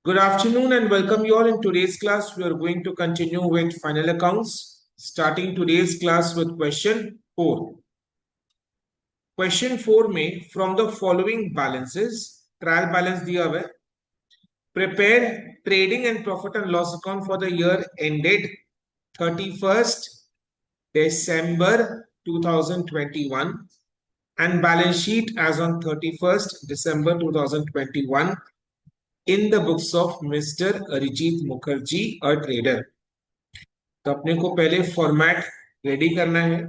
Good afternoon and welcome you all. In today's class, we are going to continue with final accounts, starting today's class with question 4. Question 4 में from the following balances, trial balance दिया हुआ है. Prepare trading and profit and loss account for the year ended 31st December 2021 and balance sheet as on 31st December 2021 in the books of Mr. Arijit Mukherjee, a trader. तो अपने को पहले format ready करना है.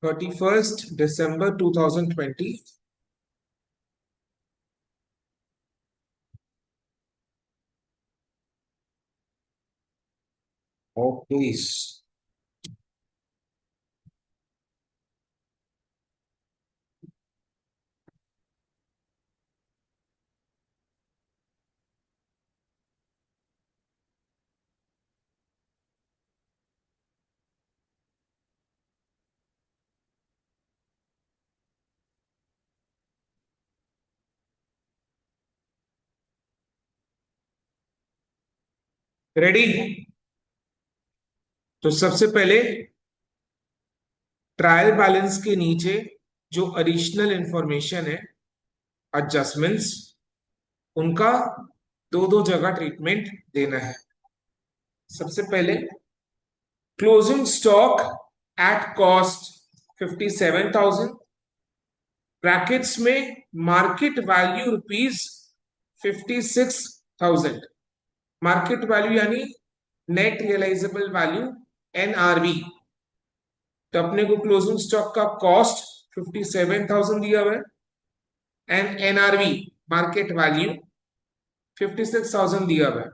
December 31st 2020. Okay. Ready. तो सबसे पहले trial balance के नीचे जो एडिशनल इंफॉर्मेशन है, एडजस्टमेंट्स, उनका दो दो जगह ट्रीटमेंट देना है. सबसे पहले closing stock at cost 57,000, brackets में market value rupees 56,000. Market value यानी नेट रियलाइजेबल वैल्यू, एनआरवी. तो अपने को क्लोजिंग स्टॉक का कॉस्ट 57,000 दिया हुआ है एंड एनआरवी मार्केट वैल्यू 56,000 दिया हुआ है.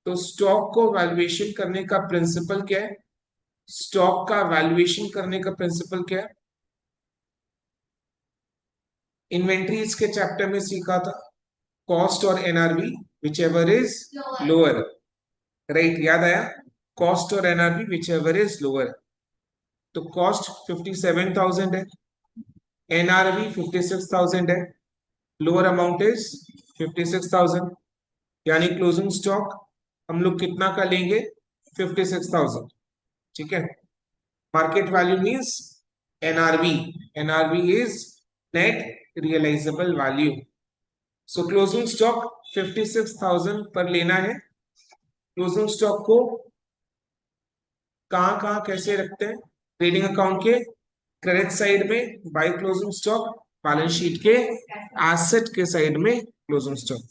तो स्टॉक को वैल्यूएशन करने का प्रिंसिपल क्या है? स्टॉक का वैल्यूएशन करने का प्रिंसिपल क्या है? इन्वेंट्रीज के चैप्टर में सीखा था, कॉस्ट और NRV which ever is lower. Right, याद आया? कॉस्ट और NRV which ever is lower. तो कॉस्ट 57,000 है, एनआरवी 56,000 है, लोअर अमाउंट इज 56,000. यानी क्लोजिंग स्टॉक हम लोग कितना का लेंगे? 56,000. ठीक है. Market value means NRV. NRV is net realisable value. So closing stock 56,000 पर लेना है. क्लोजिंग स्टॉक को कहां कहां कैसे रखते हैं? ट्रेडिंग अकाउंट के क्रेडिट साइड में by closing stock, balance sheet के एसेट के साइड में क्लोजिंग स्टॉक.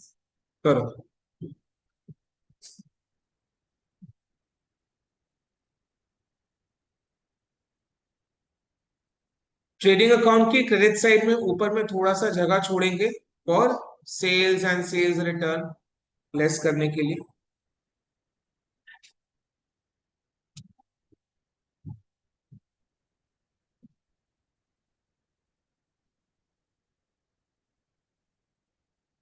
करो. ट्रेडिंग अकाउंट की क्रेडिट साइड में ऊपर में थोड़ा सा जगह छोड़ेंगे और sales and sales return less करने के लिए.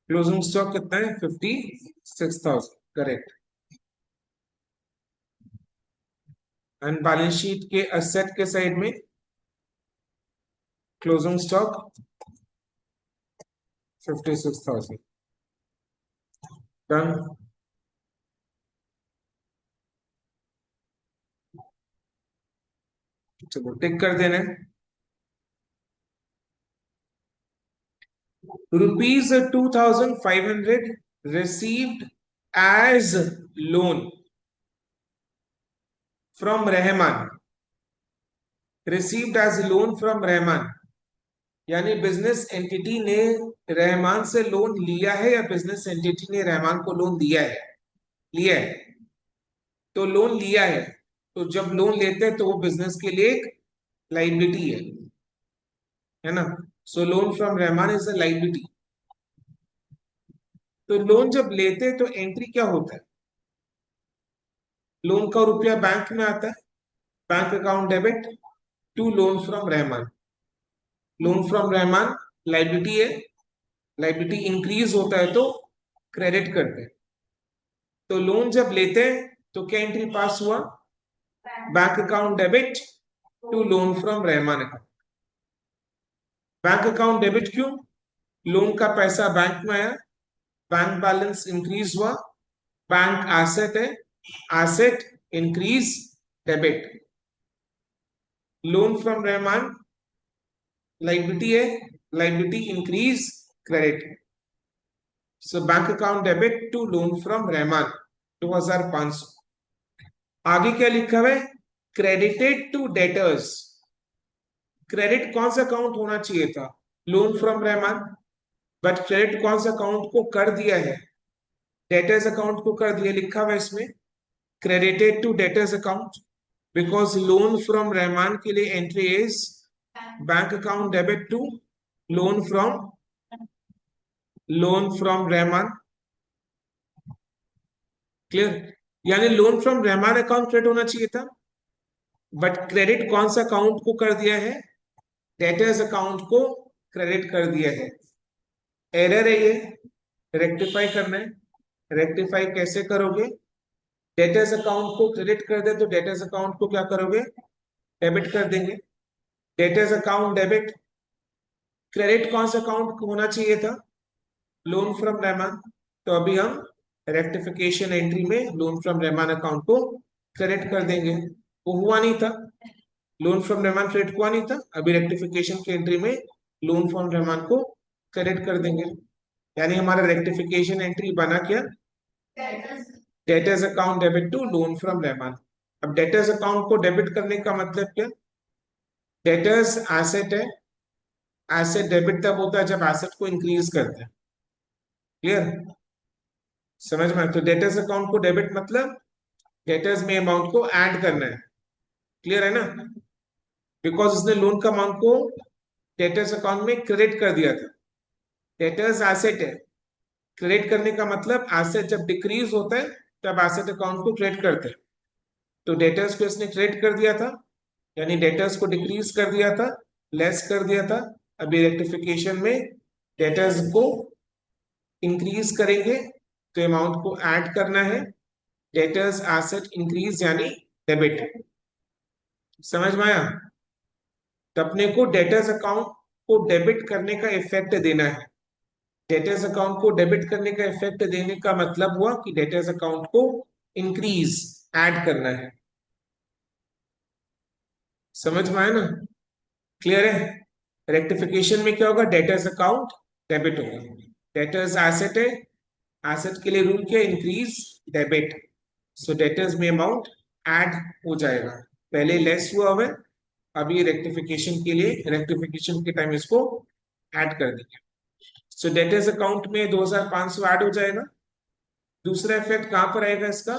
क्लोजिंग स्टॉक कितना है? 56,000. करेक्ट. एंड बैलेंस शीट के एसेट के साइड में क्लोजिंग स्टॉक 56,000. डन. चलो टिक कर देना. Rupees 2,500 received as loan from Rahman, received as loan from Rahman, यानी बिजनेस एंटिटी ने रहमान से लोन लिया है या बिजनेस एंटिटी ने रहमान को लोन दिया है? लिया है। तो लोन लिया है, तो जब लोन लेते हैं तो वो बिजनेस के लिए एक लाइबिलिटी है ना? So loan from Rahman is a liability. तो लोन जब लेते हैं तो एंट्री क्या होता है? लोन का रुपया बैंक में आता है, bank account debit to loan from Rahman. Loan from Rahman liability है, लाइबिलिटी इंक्रीज होता है तो क्रेडिट करते हैं। तो लोन जब लेते हैं तो क्या एंट्री पास हुआ? Bank account debit to loan from Rahman account. Bank account debit क्यों? लोन का पैसा बैंक में आया, बैंक बैलेंस इंक्रीज हुआ, बैंक एसेट है, asset increase debit. Loan from Rahman liability है, liability increase credit. So bank account debit to loan from Rahman 2,500। आगे क्या लिखा हुआ है? Credited to debtors. क्रेडिट कौन सा अकाउंट होना चाहिए था? Loan from Rahman. But credit कौन सा अकाउंट को कर दिया है? डेटर्स अकाउंट को कर दिया, लिखा हुआ है इसमें credited to debtors account, because loan from Rahman के लिए entry is bank account debit to loan from Rahman. Clear? यानी loan from Rahman account credit होना चाहिए था, बट क्रेडिट कौन सा अकाउंट को कर दिया है? डेटर्स अकाउंट को क्रेडिट कर दिया है। एरर है ये, रेक्टिफाई करना है। रेक्टिफाई कैसे करोगे? डेटर्स अकाउंट को क्रेडिट कर दे तो डेटर्स अकाउंट को क्या करोगे? डेबिट कर देंगे। डेटर्स अकाउंट डेबिट, क्रेडिट कौन सा अकाउंट होना चाहिए था? Loan from Rahman. तो अभी हम रेक्टिफिकेशन एंट्री में लोन फ्रॉम रहमान अकाउंट को क्रेडिट कर देंगे। वो हुआ नहीं था, लोन फ्रॉम रहमान क्रेडिट हुआ नहीं था, अभी रेक्टिफिकेशन की एंट्री में लोन फ्रॉम रहमान को क्रेडिट कर देंगे। यानी हमारा रेक्टिफिकेशन एंट्री बना क्या? Debtors account debit to loan from Rahman. अब डेटर्स अकाउंट को डेबिट करने का मतलब क्या? डेटर्स एसेट है, एसेट डेबिट तब होता है जब एसेट को इंक्रीज करते हैं। क्लियर? समझ में? तो डेटर्स अकाउंट को डेबिट मतलब डेटर्स में अमाउंट को ऐड करना है। क्लियर है ना? बिकॉज उसने लोन का अमाउंट को डेटर्स अकाउंट में क्रेडिट कर दिया था। डेटर्स एसेट है, क्रेडिट करने का मतलब एसेट जब डिक्रीज होता है तब एसेट अकाउंट को क्रेडिट करते हैं। तो डेटर्स को इसने क्रेडिट कर दिया था, यानी डेटर्स को डिक्रीज कर दिया था, लेस कर दिया था। अभी रेक्टिफिकेशन में डेटर्स को इंक्रीज करेंगे तो अमाउंट को ऐड करना है। डेटर्स एसेट इंक्रीज यानी डेबिट। समझ में आया? तो अपने को डेटर्स अकाउंट को डेबिट करने का इफेक्ट देना है। डेटर्स अकाउंट को डेबिट करने का इफेक्ट देने का मतलब हुआ कि डेटर्स अकाउंट को इंक्रीज ऐड करना है। समझ में आया ना? क्लियर है? रेक्टिफिकेशन में क्या होगा? डेटर्स अकाउंट डेबिट होगा। डेटर्स एसेट है, एसेट के लिए रूल क्या? Increase debit. सो डेटर्स में अमाउंट ऐड हो जाएगा। पहले लेस हुआ है, अभी रेक्टिफिकेशन के लिए रेक्टिफिकेशन के टाइम इसको ऐड कर देंगे। सो डेटर्स अकाउंट में 2,500 ऐड हो जाएगा। दूसरा इफेक्ट कहां पर आएगा इसका?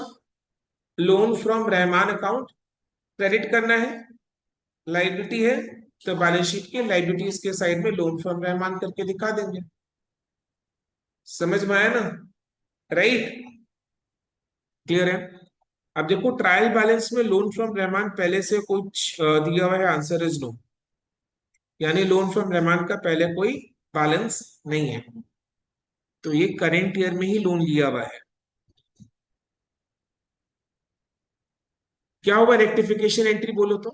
Loan from Rahman account credit करना है, लाइबिलिटी है, तो बैलेंस शीट के लाइबिलिटीज के साइड में लोन फ्रॉम रहमान करके दिखा देंगे। समझ में आया ना? राइट? क्लियर है? अब देखो ट्रायल बैलेंस में लोन फ्रॉम रहमान पहले से कुछ दिया हुआ है, आंसर इज नो। यानी लोन फ्रॉम रहमान का पहले कोई बैलेंस नहीं है, तो ये करेंट ईयर में ही लोन लिया हुआ है। क्या होगा रेक्टिफिकेशन एंट्री बोलो तो?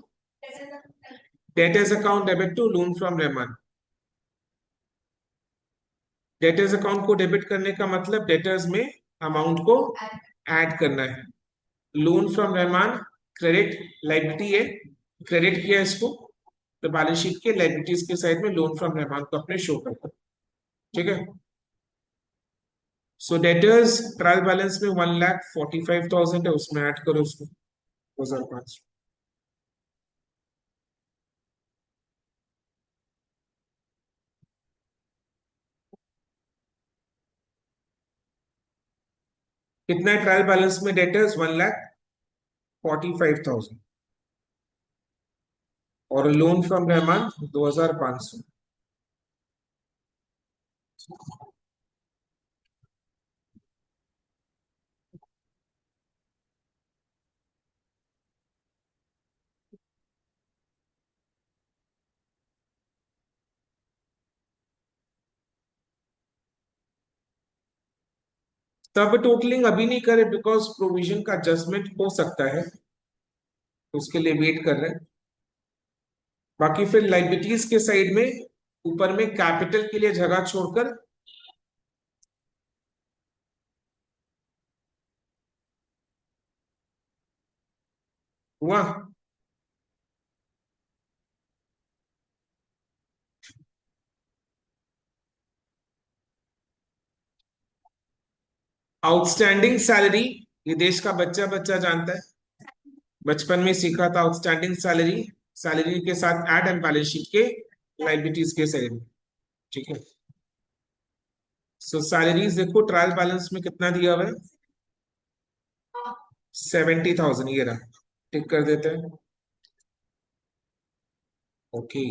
Debtors account debit to loan from Rahman. Debtors account को डेबिट करने का मतलब डेटर्स में अमाउंट को ऐड करना है। Loan from Rahman credit liability है, क्रेडिट किया इसको, तो बैलेंस शीट के लाइबिलिटीज के साइड में लोन फ्रॉम रहमान को अपने शो करता है। ठीक है। सो डेटर्स ट्रायल बैलेंस में 1,45,000 है, उसमें ऐड करो उसको 2,500। कितना है ट्रायल बैलेंस में डेटर्स? 1,45,000। और लोन फ्रॉम रहमान 2,500। तब टोटलिंग अभी नहीं करे बिकॉज प्रोविजन का एडजस्टमेंट हो सकता है, तो उसके लिए वेट कर रहे हैं। बाकी फिर लाइबिलिटीज के साइड में ऊपर में कैपिटल के लिए जगह छोड़कर हुआ। आउटस्टैंडिंग सैलरी, ये देश का बच्चा बच्चा जानता है, बचपन में सीखा था। आउटस्टैंडिंग सैलरी, सैलरी के साथ ऐड एंड बैलेंस शीट के लाइबिलिटीज के साइड में। ठीक है। सो सैलरीज देखो ट्रायल बैलेंस में कितना दिया हुआ है? 70,000, ये रहा। टिक कर देते हैं। ओके।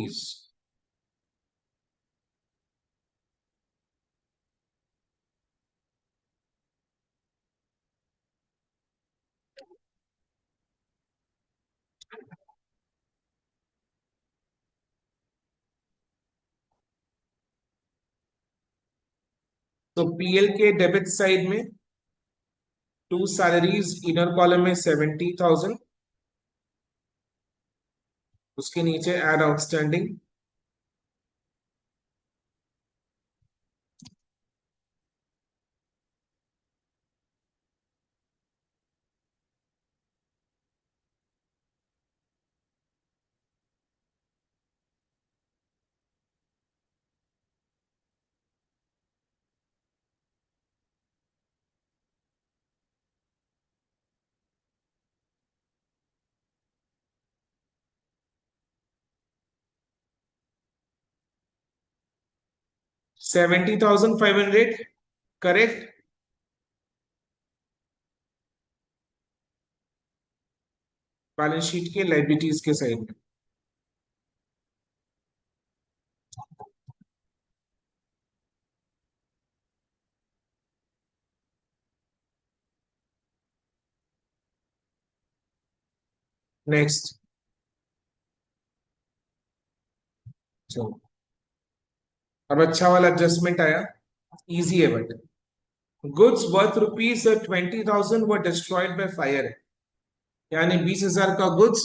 तो पीएल के डेबिट साइड में टू सैलरीज, इनर कॉलम में 70,000, उसके नीचे add outstanding. 70,500 correct. Balance sheet के लाइबिलिटीज के साइड में। नेक्स्ट। चलो, अब अच्छा वाला एडजस्टमेंट आया, इजी है but. Goods worth ₹20,000 were destroyed by fire, यानी 20,000 का गुड्स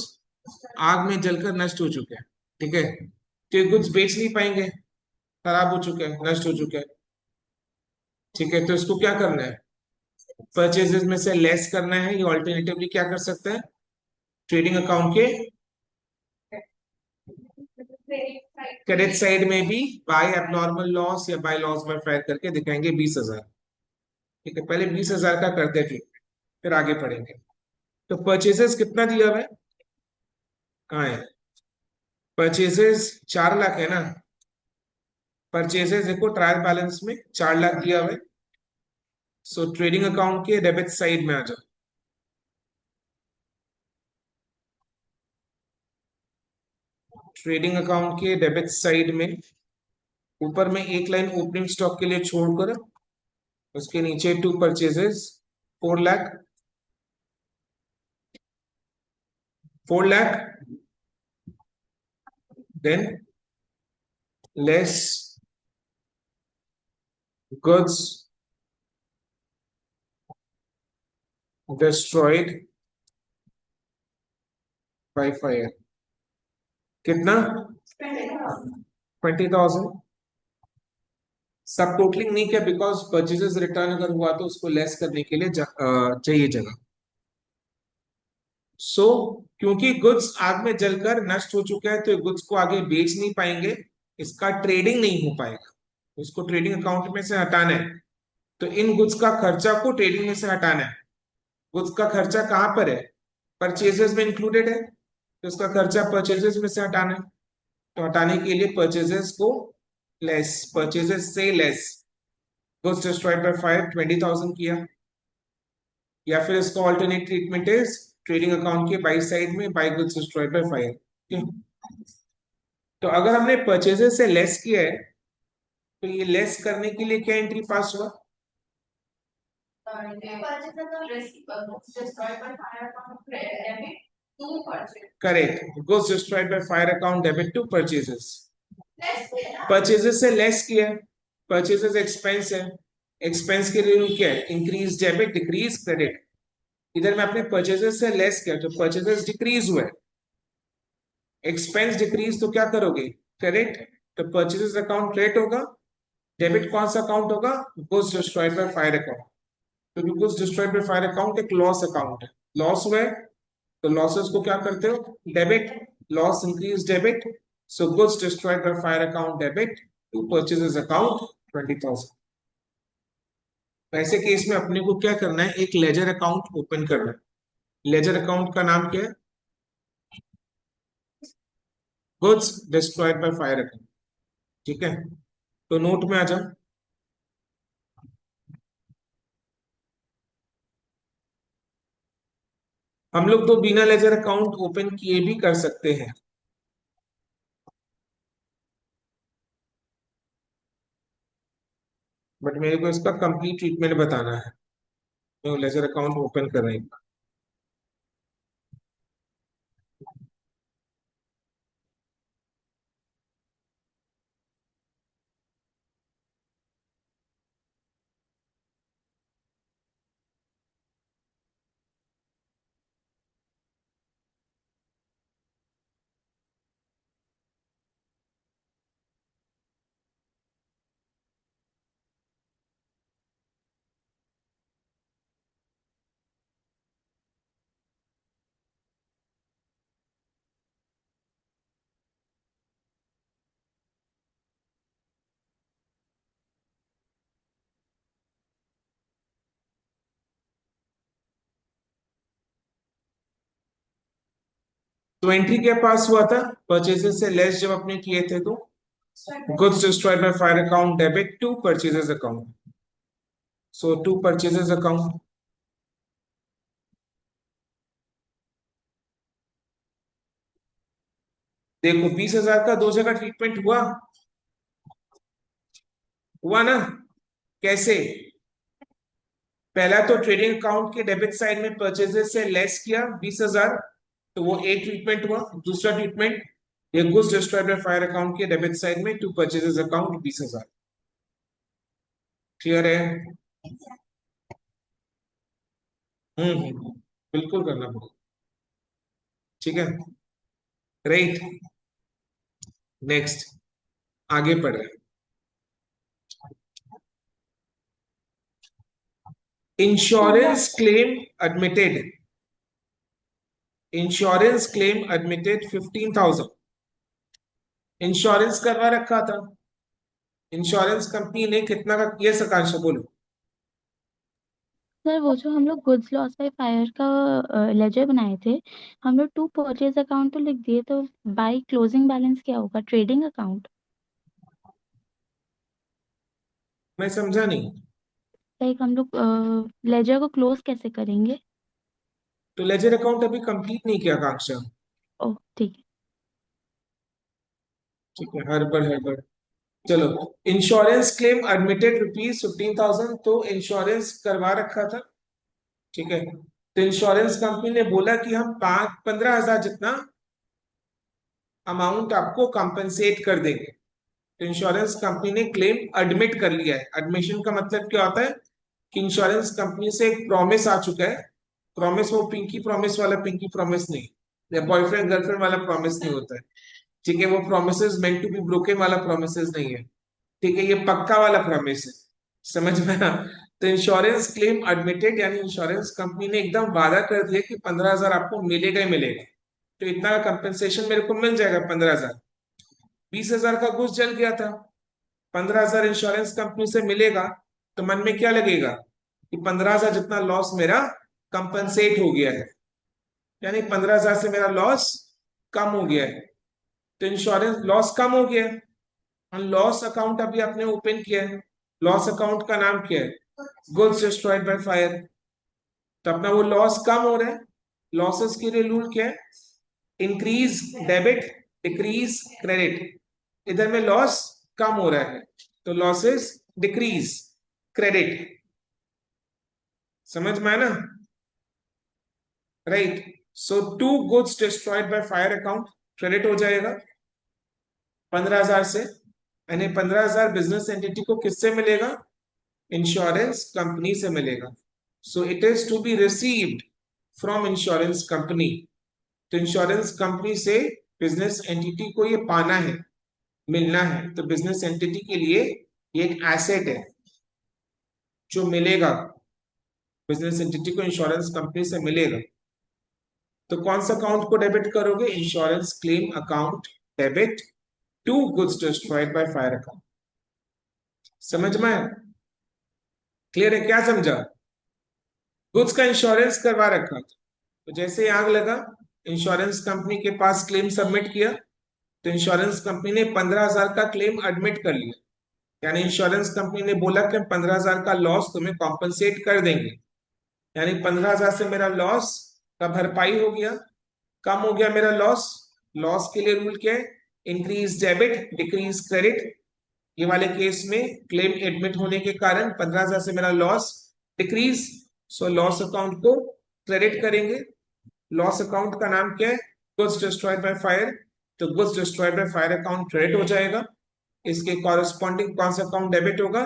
आग में जलकर नष्ट हो चुके हैं। ठीक है। तो ये गुड्स बेच नहीं पाएंगे, खराब हो चुके हैं, नष्ट हो चुके हैं। ठीक है, तो इसको क्या करना है? परचेजेस में से लेस करना है, या ऑल्टरनेटिवली क्या कर सकते हैं? ट्रेडिंग अकाउंट के क्रेडिट साइड में भी बाय एबनॉर्मल लॉस या बाय लॉस बाय फायर करके दिखाएंगे 20,000। ठीक है, पहले 20,000 का करते थे, फिर आगे पढ़ेंगे। तो परचेजेस कितना दिया हुआ है? कहाँ है? परचेजेस 4 लाख है ना। परचेजेस देखो ट्रायल बैलेंस में 4 लाख दिया हुआ है। सो ट्रेडिंग अकाउंट के डेबिट साइड में आ जाओ। ट्रेडिंग अकाउंट के डेबिट साइड में ऊपर में एक लाइन ओपनिंग स्टॉक के लिए छोड़कर उसके नीचे to purchases 4 lakh. 4 lakh, then less goods destroyed by fire, कितना? 20,000। सब टोटलिंग नहीं किया बिकॉज परचेजेस रिटर्न अगर हुआ तो उसको लेस करने के लिए चाहिए जगह। सो क्योंकि गुड्स आग में जलकर नष्ट हो चुका है, तो गुड्स को आगे बेच नहीं पाएंगे, इसका ट्रेडिंग नहीं हो पाएगा। उसको ट्रेडिंग अकाउंट में से हटाना है। तो इन गुड्स का खर्चा को ट्रेडिंग में से हटाना है। गुड्स का खर्चा कहाँ पर है? परचेजेस में इंक्लूडेड है, तो उसका खर्चा परचेजेस में से हटाना है। तो हटाने के लिए परचेजेस को लेस, परचेजेस से less goods destroyed by fire 20,000 किया। या फिर इसका alternate treatment is trading account के बाई साइड में by goods destroyed by fire. तो अगर हमने परचेजेस से लेस किया है, तो ये लेस करने के लिए क्या एंट्री पास हुआ? Correct, goods destroyed by fire account debit to purchases. Purchases से लेस किया है, परचेजेस एक्सपेंस है, एक्सपेंस के लिए क्या है? Increase debit decrease credit. इधर मैं अपने परचेजेस से लेस किया तो परचेजेस डिक्रीज हुए, एक्सपेंस डिक्रीज, तो क्या करोगे? क्रेडिट। तो परचेजेस अकाउंट क्रेडिट होगा, डेबिट कौन सा अकाउंट होगा? Goods destroyed by fire account. क्योंकि goods destroyed by fire account एक लॉस अकाउंट है, लॉस हुआ है, तो लॉसेस को क्या करते हो? Debit. Loss increase debit, so goods destroyed by fire account debit to purchases account 20,000। ऐसे केस में अपने को क्या करना है? एक लेजर अकाउंट ओपन करना है। लेजर अकाउंट का नाम क्या है? Goods destroyed by fire account. ठीक है, तो नोट में आ जाओ। हम लोग तो बिना लेजर अकाउंट ओपन किए भी कर सकते हैं, बट मेरे को इसका कंप्लीट ट्रीटमेंट बताना है। तो लेजर अकाउंट ओपन कर रहे हैं। 20 क्या पास हुआ था? परचेजेस से लेस जब अपने किए थे तो goods destroyed by fire account debit to purchases account, so to purchases account. देखो 20,000 का दो जगह ट्रीटमेंट हुआ, हुआ ना? कैसे? पहला तो ट्रेडिंग अकाउंट के डेबिट साइड में परचेजेस से लेस किया 20,000, तो वो एक ट्रीटमेंट हुआ। दूसरा ट्रीटमेंट, ये goods destroyed by fire account के डेबिट साइड में टू परचेजेस अकाउंट 20,000। क्लियर है? बिल्कुल करना पड़ेगा। ठीक है, राइट। नेक्स्ट, आगे बढ़ रहे हैं। Insurance claim admitted, insurance claim admitted 15,000। Insurance करवा रखा था, इंश्योरेंस कंपनी ने कितना का किया? सकांक्षा बोलो। सर वो जो हम लोग गुड्स लॉस बाय फायर का लेजर बनाए थे, हम लोग टू परचेज अकाउंट तो लिख दिए, तो बाय क्लोजिंग बैलेंस क्या होगा? Trading account? मैं समझा नहीं। लाइक हम लोग लेजर को क्लोज कैसे करेंगे? तो लेजर अकाउंट अभी कंप्लीट नहीं किया कांक्षा। ओह ठीक है। ठीक है, हड़बड़ हड़बड़। चलो, इंश्योरेंस क्लेम एडमिटेड ₹15,000, तो इंश्योरेंस करवा रखा था। ठीक है, तो इंश्योरेंस कंपनी ने बोला कि हम 15,000 जितना अमाउंट आपको कंपनसेट कर देंगे। तो इंश्योरेंस कंपनी ने क्लेम एडमिट कर लिया है। एडमिशन का मतलब क्या होता है? कि इंश्योरेंस कंपनी से एक प्रॉमिस आ चुका है। प्रॉमिस वो पिंकी प्रॉमिस वाला पिंकी प्रॉमिस नहीं, या बॉयफ्रेंड गर्लफ्रेंड वाला प्रॉमिस नहीं होता है। ठीक है, वो promise meant to be broken वाला प्रोमिस नहीं है। ठीक है, ये पक्का वाला प्रॉमिस है। समझ में ना? तो इंश्योरेंस क्लेम एडमिटेड यानी इंश्योरेंस कंपनी ने एकदम वादा कर दिया कि 15,000 आपको मिलेगा ही मिलेगा। तो इतना कंपेंसेशन मेरे को मिल जाएगा 15,000। 20,000 का घूस जल गया था, 15,000 इंश्योरेंस कंपनी से मिलेगा तो मन में क्या लगेगा कि 15,000 जितना लॉस मेरा कंपनसेट हो गया है, यानी 15,000 से मेरा लॉस कम हो गया है। तो इंश्योरेंस लॉस कम हो गया है। लॉस अकाउंट अभी आपने ओपन किया है, लॉस अकाउंट का नाम क्या है, गुड्स डिस्ट्रॉयड बाय फायर। तो अपना वो लॉस कम हो रहा है। लॉसेस के लिए रूल क्या है, इंक्रीज डेबिट डिक्रीज क्रेडिट। इधर में लॉस कम हो रहा है तो लॉसेस डिक्रीज क्रेडिट। समझ में आया ना, right. So to goods destroyed by fire account credit हो जाएगा 15,000 से, यानी 15,000 बिजनेस एंटिटी को किससे मिलेगा, इंश्योरेंस कंपनी से मिलेगा। So it is to be received from insurance company. तो इंश्योरेंस कंपनी से बिजनेस एंटिटी को ये पाना है, मिलना है। तो बिजनेस एंटिटी के लिए ये एक एसेट है जो मिलेगा, बिजनेस एंटिटी को इंश्योरेंस कंपनी से मिलेगा। तो कौन सा अकाउंट को डेबिट करोगे, insurance claim account debit to goods destroyed by fire account. समझ में आया, क्लियर है, क्या समझा। गुड्स का इंश्योरेंस करवा रखा तो जैसे ही आग लगा, इंश्योरेंस कंपनी के पास क्लेम सबमिट किया तो इंश्योरेंस कंपनी ने 15,000 का क्लेम एडमिट कर लिया। यानी इंश्योरेंस कंपनी ने बोला कि 15,000 का लॉस तुम्हें कॉम्पनसेट कर देंगे, यानी 15,000 से मेरा लॉस का भरपाई हो गया, कम हो गया मेरा लॉस। लॉस के लिए रूल क्या है, इंक्रीज डेबिट डिक्रीज क्रेडिट। ये वाले केस में क्लेम एडमिट होने के कारण 15,000 से मेरा loss decrease, so loss account को क्रेडिट करेंगे। लॉस अकाउंट का नाम क्या है, गुड्स डिस्ट्रॉयड बाय फायर। तो goods destroyed by fire account credit हो जाएगा। इसके कॉरेस्पॉन्डिंग कौन सा अकाउंट डेबिट होगा,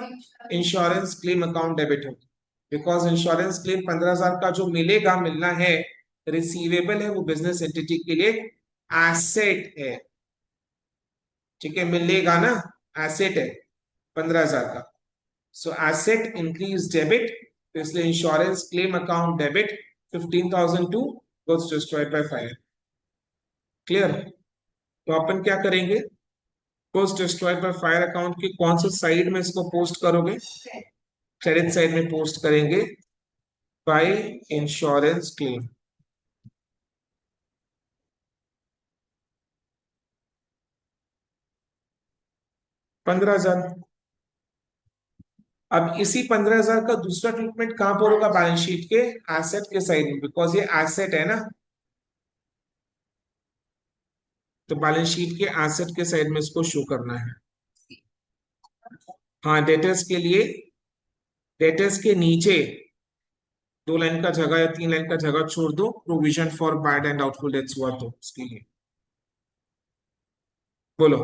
इंश्योरेंस क्लेम अकाउंट डेबिट होगा। बिकॉज इंश्योरेंस क्लेम 15,000 का जो मिलेगा, मिलना है, रिसीवेबल है, वो बिजनेस एंटिटी के लिए एसेट है। ठीक है, मिलेगा ना, एसेट है 15,000 का। सो एसेट इंक्रीज डेबिट, तो इसलिए insurance claim account debit 15,000 to goods destroyed by fire. Clear. तो अपन क्या करेंगे, goods destroyed by fire account की कौन सी साइड में इसको पोस्ट करोगे, क्रेडिट साइड में पोस्ट करेंगे बाय इंश्योरेंस क्लेम। 15,000। अब इसी 15,000 का दूसरा ट्रीटमेंट कहां पर होगा, बैलेंस शीट के एसेट के साइड में, बिकॉज ये एसेट है ना। तो बैलेंस शीट के एसेट के साइड में इसको शो करना है। हाँ, डेटर्स के लिए, डेटर्स के नीचे 2 लाइन का जगह या 3 लाइन का जगह छोड़ दो, provision for bad and doubtful debts हुआ तो उसके लिए बोलो।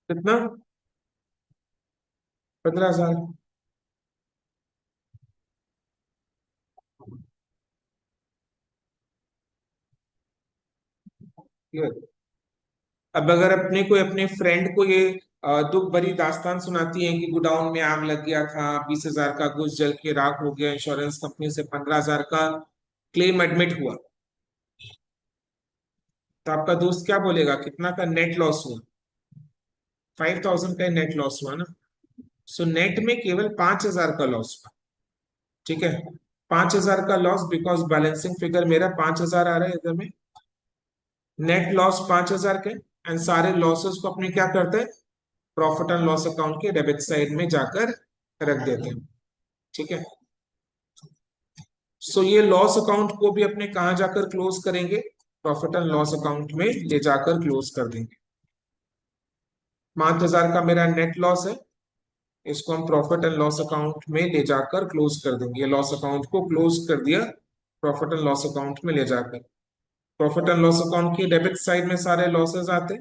कितना, 15,000। अब अगर अपने कोई अपने फ्रेंड को ये दुख भरी दास्तान सुनाती है कि गोडाउन में आग लग गया था, 20,000 का गुड्स जल के राख हो गया, इंश्योरेंस कंपनी से 15,000 का क्लेम एडमिट हुआ, तो आपका दोस्त क्या बोलेगा, कितना का नेट लॉस हुआ, 5,000 का नेट लॉस हुआ ना। सो नेट में केवल 5,000 का लॉस हुआ। ठीक है, 5,000 का लॉस, बिकॉज बैलेंसिंग फिगर मेरा 5,000 आ रहा है इधर में, नेट लॉस 5,000 के। एंड सारे लॉसेस को अपने क्या करते हैं, प्रॉफिट एंड लॉस अकाउंट के डेबिट साइड में जाकर रख देते हैं। ठीक है, सो ये लॉस अकाउंट को भी अपने कहा जाकर क्लोज करेंगे, प्रॉफिट एंड लॉस अकाउंट में ले जाकर क्लोज कर देंगे। 5,000 का मेरा नेट लॉस है, इसको हम प्रॉफिट एंड लॉस अकाउंट में ले जाकर क्लोज कर देंगे। लॉस अकाउंट को क्लोज कर दिया प्रॉफिट एंड लॉस अकाउंट में ले जाकर। प्रॉफिट एंड लॉस अकाउंट की डेबिट साइड में सारे लॉसेस आते,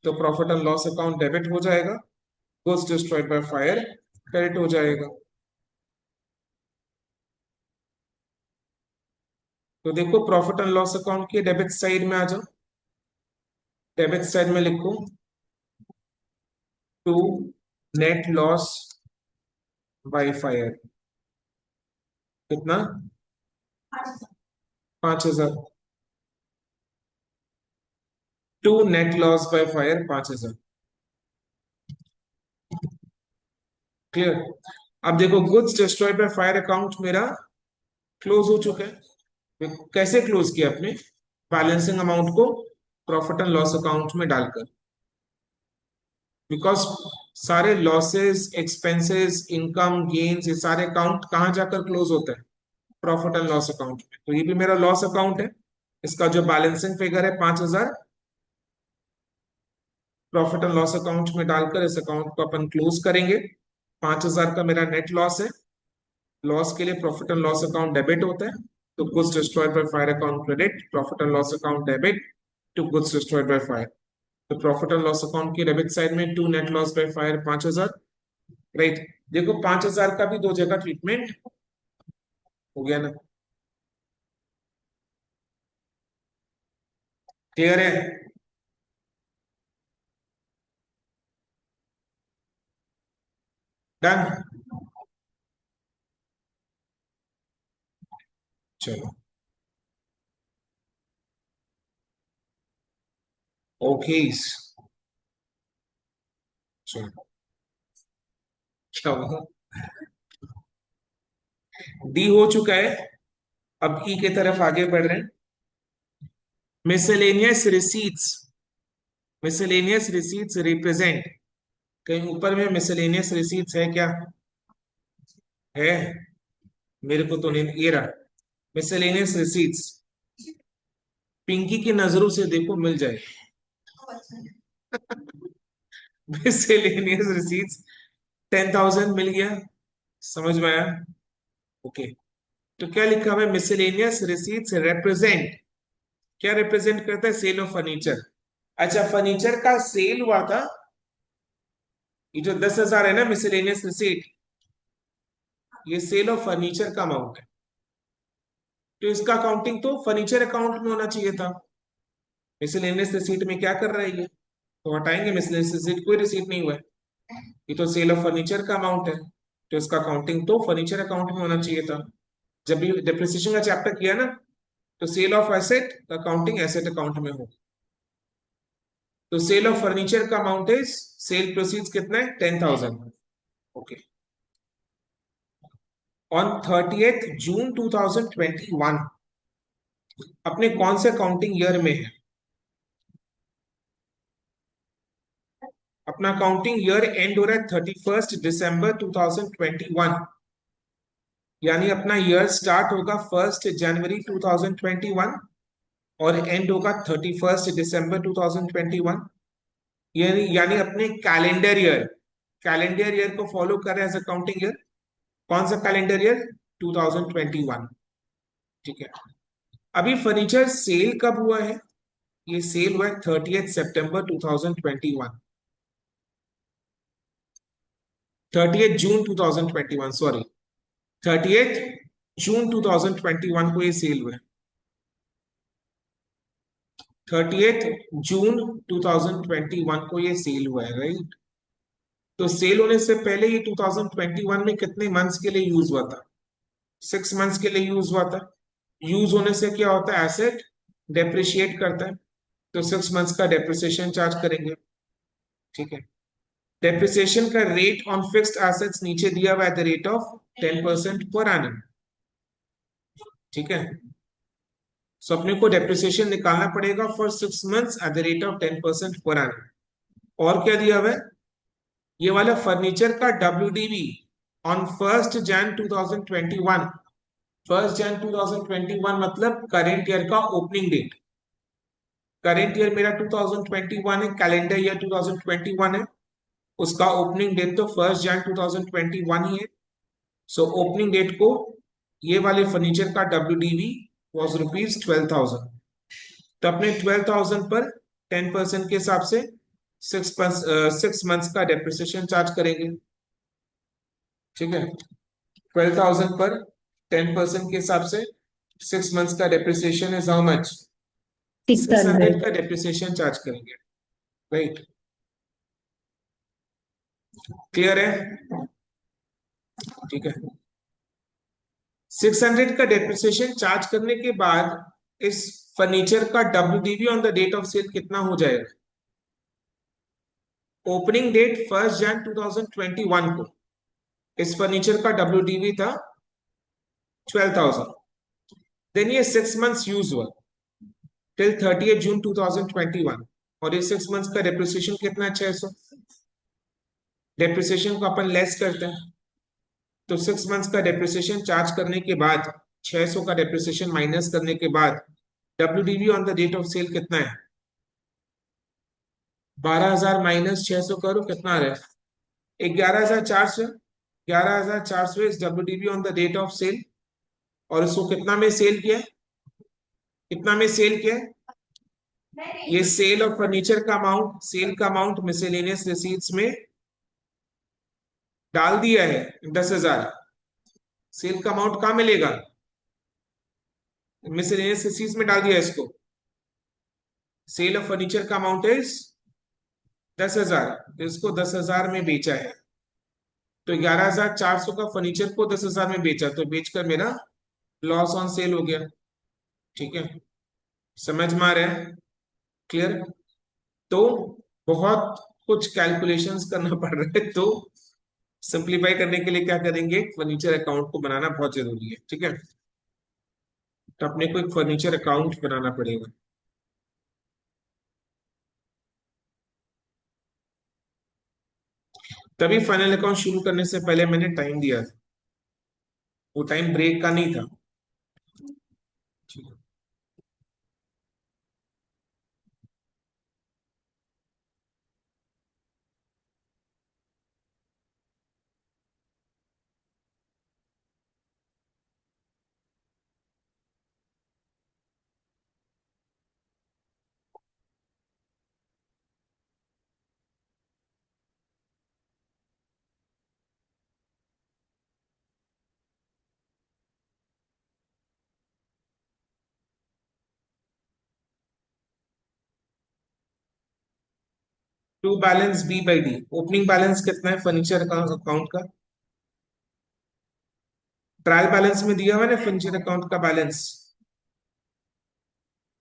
तो profit and loss account debit हो जाएगा, goods destroyed by fire credit हो जाएगा। तो देखो, प्रॉफिट एंड लॉस अकाउंट की डेबिट साइड में आ जाओ, डेबिट साइड में लिखो to net loss by fire कितना? 5,000। To net loss by fire 5,000। Clear? अब देखो goods destroyed by fire account मेरा क्लोज हो चुका है। कैसे क्लोज किया आपने? बैलेंसिंग अमाउंट को प्रॉफिट एंड लॉस अकाउंट में डालकर। बिकॉज सारे लॉसेस, एक्सपेंसेस, इनकम, गेन्स, ये सारे अकाउंट कहाँ जाकर क्लोज होते हैं? प्रॉफिट एंड लॉस अकाउंट में। तो ये भी मेरा लॉस अकाउंट है। इसका जो बैलेंसिंग फिगर है 5,000, प्रॉफिट एंड लॉस अकाउंट में डालकर इस अकाउंट को अपन क्लोज करेंगे। 5,000 का मेरा नेट लॉस है। लॉस के लिए profit and loss account debit होता है। तो goods destroyed by fire account credit, profit and loss account debit to goods destroyed by fire. तो प्रॉफिट एंड लॉस अकाउंट की डेबिट साइड में to net loss by fire 5,000। Right, देखो 5,000 का भी दो जगह ट्रीटमेंट हो गया ना? क्लियर है? डन। चलो, ओके। चलो, क्या हुआ? डी हो चुका है। अब ई की तरफ आगे बढ़ रहे हैं। Miscellaneous receipts. Miscellaneous receipts represent, कहीं ऊपर में मिसलेनियस रिसीट्स है क्या? है? मेरे को तो नहीं, ये रहा मिसलेनियस रिसीट्स। पिंकी की नजरों से देखो मिल जाए। मिसलेनियस रिसीट्स 10,000 मिल गया। समझ में आया? ओके। तो क्या लिखा हुआ है? मिसलेनियस रिसीट्स रिप्रेजेंट, क्या रिप्रेजेंट करता है? Sale of furniture. अच्छा, फर्नीचर का सेल हुआ था, ये जो 10,000 है ना मिसलेनियस रिसीट, ये सेल ऑफ फर्नीचर का अमाउंट है। तो इसका अकाउंटिंग तो फर्नीचर अकाउंट में होना चाहिए था। मिसलेनियस रिसीट में क्या कर रहा है ये? तो हटाएंगे मिसलेनियस रिसीट, कोई रिसीट नहीं हुआ है। ये तो सेल ऑफ फर्नीचर का अमाउंट है। तो इसका अकाउंटिंग तो फर्नीचर अकाउंट में होना चाहिए था। जब भी डिप्रिसिएशन का चैप्टर किया ना, तो sale of asset accounting asset account में हो। तो सेल ऑफ फर्नीचर का अमाउंट इज, सेल प्रोसीड्स कितना है? 10,000। ओके। ऑन 30th June 2021, अपने कौन से अकाउंटिंग ईयर में है? अपना अकाउंटिंग ईयर एंड हो रहा है 31 दिसंबर 2021। यानी अपना ईयर स्टार्ट होगा 1 जनवरी 2021 और एंड होगा 31 दिसंबर 2021। यानी अपने कैलेंडर ईयर को फॉलो कर रहे हैं एज अकाउंटिंग ईयर। कौन सा कैलेंडर ईयर? 2021। ठीक है। अभी फर्नीचर सेल कब हुआ है? ये सेल हुआ है 30th September 2021। 30th June 2021, sorry, 30th June 2021 को ये सेल हुआ है। 30th June 2021 को ये सेल हुआ है, राइट? तो सेल होने से पहले ये 2021 में कितने मंथ्स के लिए यूज हुआ था? 6 मंथ्स के लिए यूज हुआ था। यूज होने से क्या होता है? एसेट डेप्रिशिएट करता है। तो 6 मंथ्स का डेप्रिसिएशन चार्ज करेंगे। ठीक है। डेप्रिसिएशन का रेट ऑन फिक्स्ड एसेट्स नीचे दिया हुआ है, the rate of 10% per annum. ठीक है। सो अपने को डेप्रिसिएशन निकालना पड़ेगा for 6 months eight the rate of 10% per annum. और क्या दिया हुआ है? ये वाला फर्नीचर का WDV ऑन 1 Jan 2021। 1 Jan 2021 मतलब करेंट ईयर का ओपनिंग डेट। करेंट ईयर मेरा 2021 है, कैलेंडर ईयर 2021 है। उसका ओपनिंग डेट तो 1 Jan 2021 ही है। सो ओपनिंग डेट को ये वाले फर्नीचर का WDV वॉज ₹12,000। तो अपने 12,000 पर 10% के हिसाब से 6 मंथ्स का डेप्रिसिएशन चार्ज करेंगे। ठीक है। 12,000 पर 10% के हिसाब से 6 मंथ्स का डेप्रिसिएशन इज हाउ मच? 600 600। का डेप्रिसिएशन चार्ज करेंगे। राइट, क्लियर है? ठीक है। 600 का डेप्रिसिएशन चार्ज करने के बाद इस फर्नीचर का WDV on the date of sale कितना हो जाएगा? ओपनिंग डेट 1 जनवरी 2021 को इस फर्नीचर का WDV था 12,000। देन ये 6 मंथ्स यूज हुआ टिल 30 जून 2021, और ये 6 मंथ्स का डेप्रिसिएशन कितना है? 600। डेप्रिसिएशन को अपन लेस करते हैं, तो 6 मंथ्स का डेप्रिसिएशन चार्ज करने के बाद 600 का डेप्रिसिएशन माइनस करने के बाद WDV on the date of sale कितना है? 12,000 माइनस 600 करो, कितना आ रहा है? 11,400। 11,400 is WDV on the date of sale, और इसको कितना में सेल किया है? कितना में सेल किया है? ये सेल ऑफ फर्नीचर का अमाउंट, सेल का अमाउंट मिसलेनियस रिसीट्स में डाल दिया है 10,000। सेल का अमाउंट कहाँ मिलेगा? मिसलेनियस रिसीट्स में डाल दिया है इसको। सेल ऑफ फर्नीचर का अमाउंट इज 10,000, तो इसको 10,000 में बेचा है। तो 11,400 का फर्नीचर को 10,000 में बेचा, तो बेचकर मेरा लॉस ऑन सेल हो गया। ठीक है, समझ में आ रहा है? क्लियर? तो बहुत कुछ कैलकुलेशंस करना पड़ रहा है, तो सिंप्लीफाई करने के लिए क्या करेंगे, फर्नीचर अकाउंट को बनाना बहुत जरूरी है। ठीक है, तो अपने को एक फर्नीचर अकाउंट बनाना पड़ेगा। तभी फाइनल अकाउंट शुरू करने से पहले मैंने टाइम दिया था, वो टाइम ब्रेक का नहीं था। ठीक है। To balance B/D, opening balance कितना है फर्नीचर अकाउंट का? ट्रायल बैलेंस में दिया हुआ है ना फर्नीचर अकाउंट का बैलेंस।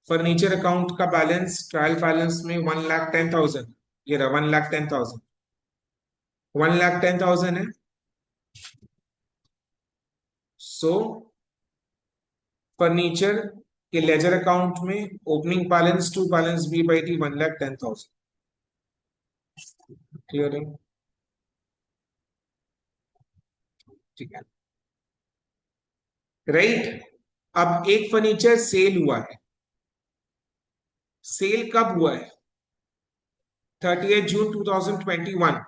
फर्नीचर अकाउंट का बैलेंस ट्रायल बैलेंस में 1,10,000, ये रहा 1,10,000। 1,10,000 है। सो फर्नीचर के लेजर अकाउंट में opening balance to balance B/D 1,10,000। Clear है? ठीक है, राइट। अब एक फर्नीचर सेल हुआ है। सेल कब हुआ है? 30 जून 2021,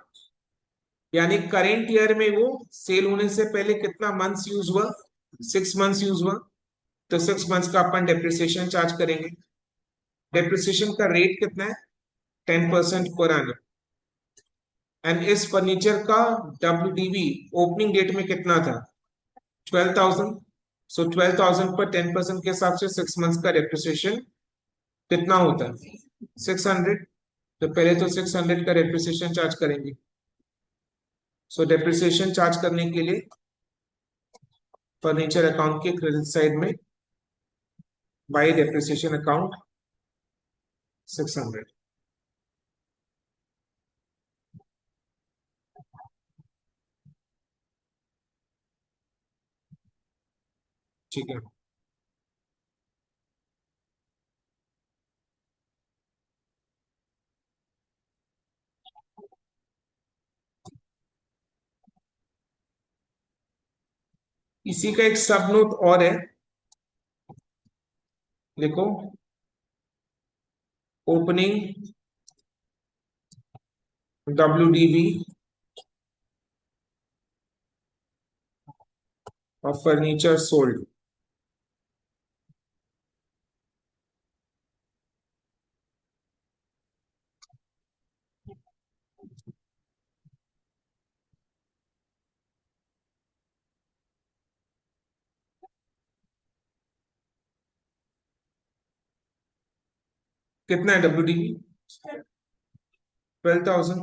यानी करेंट ईयर में वो सेल होने से पहले कितना मंथ्स यूज हुआ? 6 मंथ्स यूज हुआ। तो 6 मंथ्स का अपन डेप्रिसिएशन चार्ज करेंगे। डेप्रिसिएशन का रेट कितना है? 10% पर annum। एंड इस फर्नीचर का WDV ओपनिंग डेट में कितना था? 12,000। सो 12,000 पर 10% के हिसाब से 6 मंथ्स का डेप्रिसिएशन कितना होता है? 600। तो पहले तो 600 का डेप्रिसिएशन चार्ज करेंगे। सो डेप्रिसिएशन चार्ज करने के लिए फर्नीचर अकाउंट के क्रेडिट साइड में बाय डेप्रिसिएशन अकाउंट 600। ठीक है, इसी का एक सब नोट और है, देखो। Opening WDV of furniture sold. कितना है WDV? 12,000।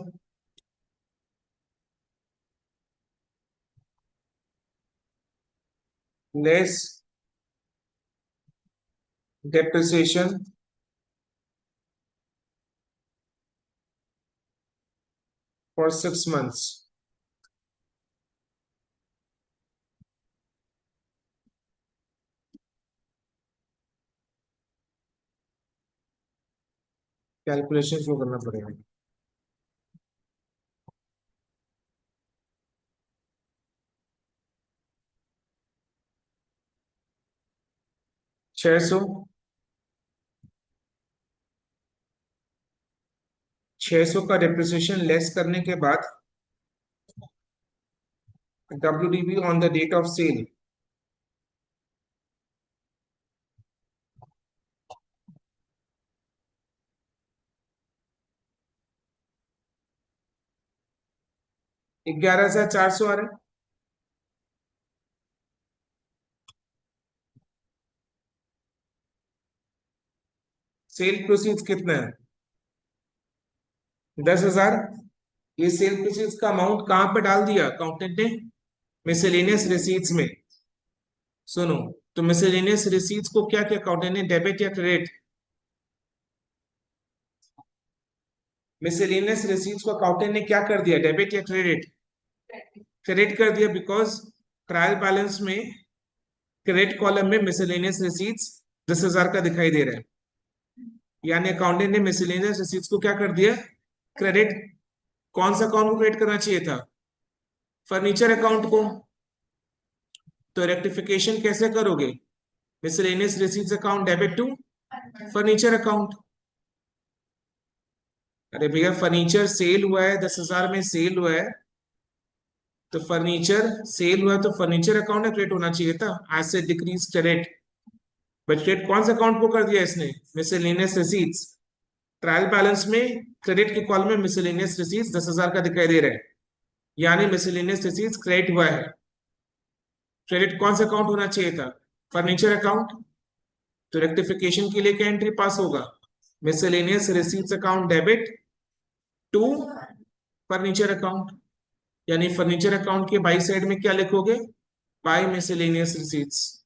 Less depreciation for 6 months. Calculation show करना पड़ेगा। 600 600 का डिप्रिसिएशन लेस करने के बाद WDV on the date of sale, ग्यारह हजार चार सौ आ रहा है। सेल प्रोसीड्स कितना है? 10,000। ये सेल प्रोसीड्स का अमाउंट कहां पे डाल दिया अकाउंटेंट ने? मिसलेनियस रिसीट्स में। सुनो, तो मिसलेनियस रिसीट्स को क्या क्या अकाउंटेंट ने, डेबिट या क्रेडिट? मिसलेनियस रिसीट्स को अकाउंटेंट ने क्या कर दिया, डेबिट या क्रेडिट? क्रेडिट कर दिया, बिकॉज ट्रायल बैलेंस में क्रेडिट कॉलम में मिसलेनियस रिसीट्स 10,000 का दिखाई दे रहा है, यानी अकाउंटेंट ने मिसलेनियस रिसीट्स को क्या कर दिया, क्रेडिट। कौन सा अकाउंट को क्रेडिट करना चाहिए था? फर्नीचर अकाउंट को। तो रेक्टिफिकेशन कैसे करोगे? Miscellaneous receipts account debit to furniture account. अरे भैया, फर्नीचर सेल हुआ है, 10,000 में सेल हुआ है, तो फर्नीचर सेल हुआ है तो फर्नीचर अकाउंट में क्रेडिट होना चाहिए था, asset decrease credit. But credit कौन सा अकाउंट को कर दिया इसने? Miscellaneous receipts. ट्रायल बैलेंस में क्रेडिट के कॉलम में मिसलेनियस रिसीट्स 10,000 का दिखाई दे रहा है, यानी मिसलेनियस रिसीट्स क्रेडिट हुआ है। क्रेडिट कौन सा अकाउंट होना चाहिए था? Furniture account. तो रेक्टिफिकेशन के लिए क्या एंट्री पास होगा? Miscellaneous receipts account debit to furniture account. यानी फर्नीचर अकाउंट के बाई साइड में क्या लिखोगे? By miscellaneous receipts.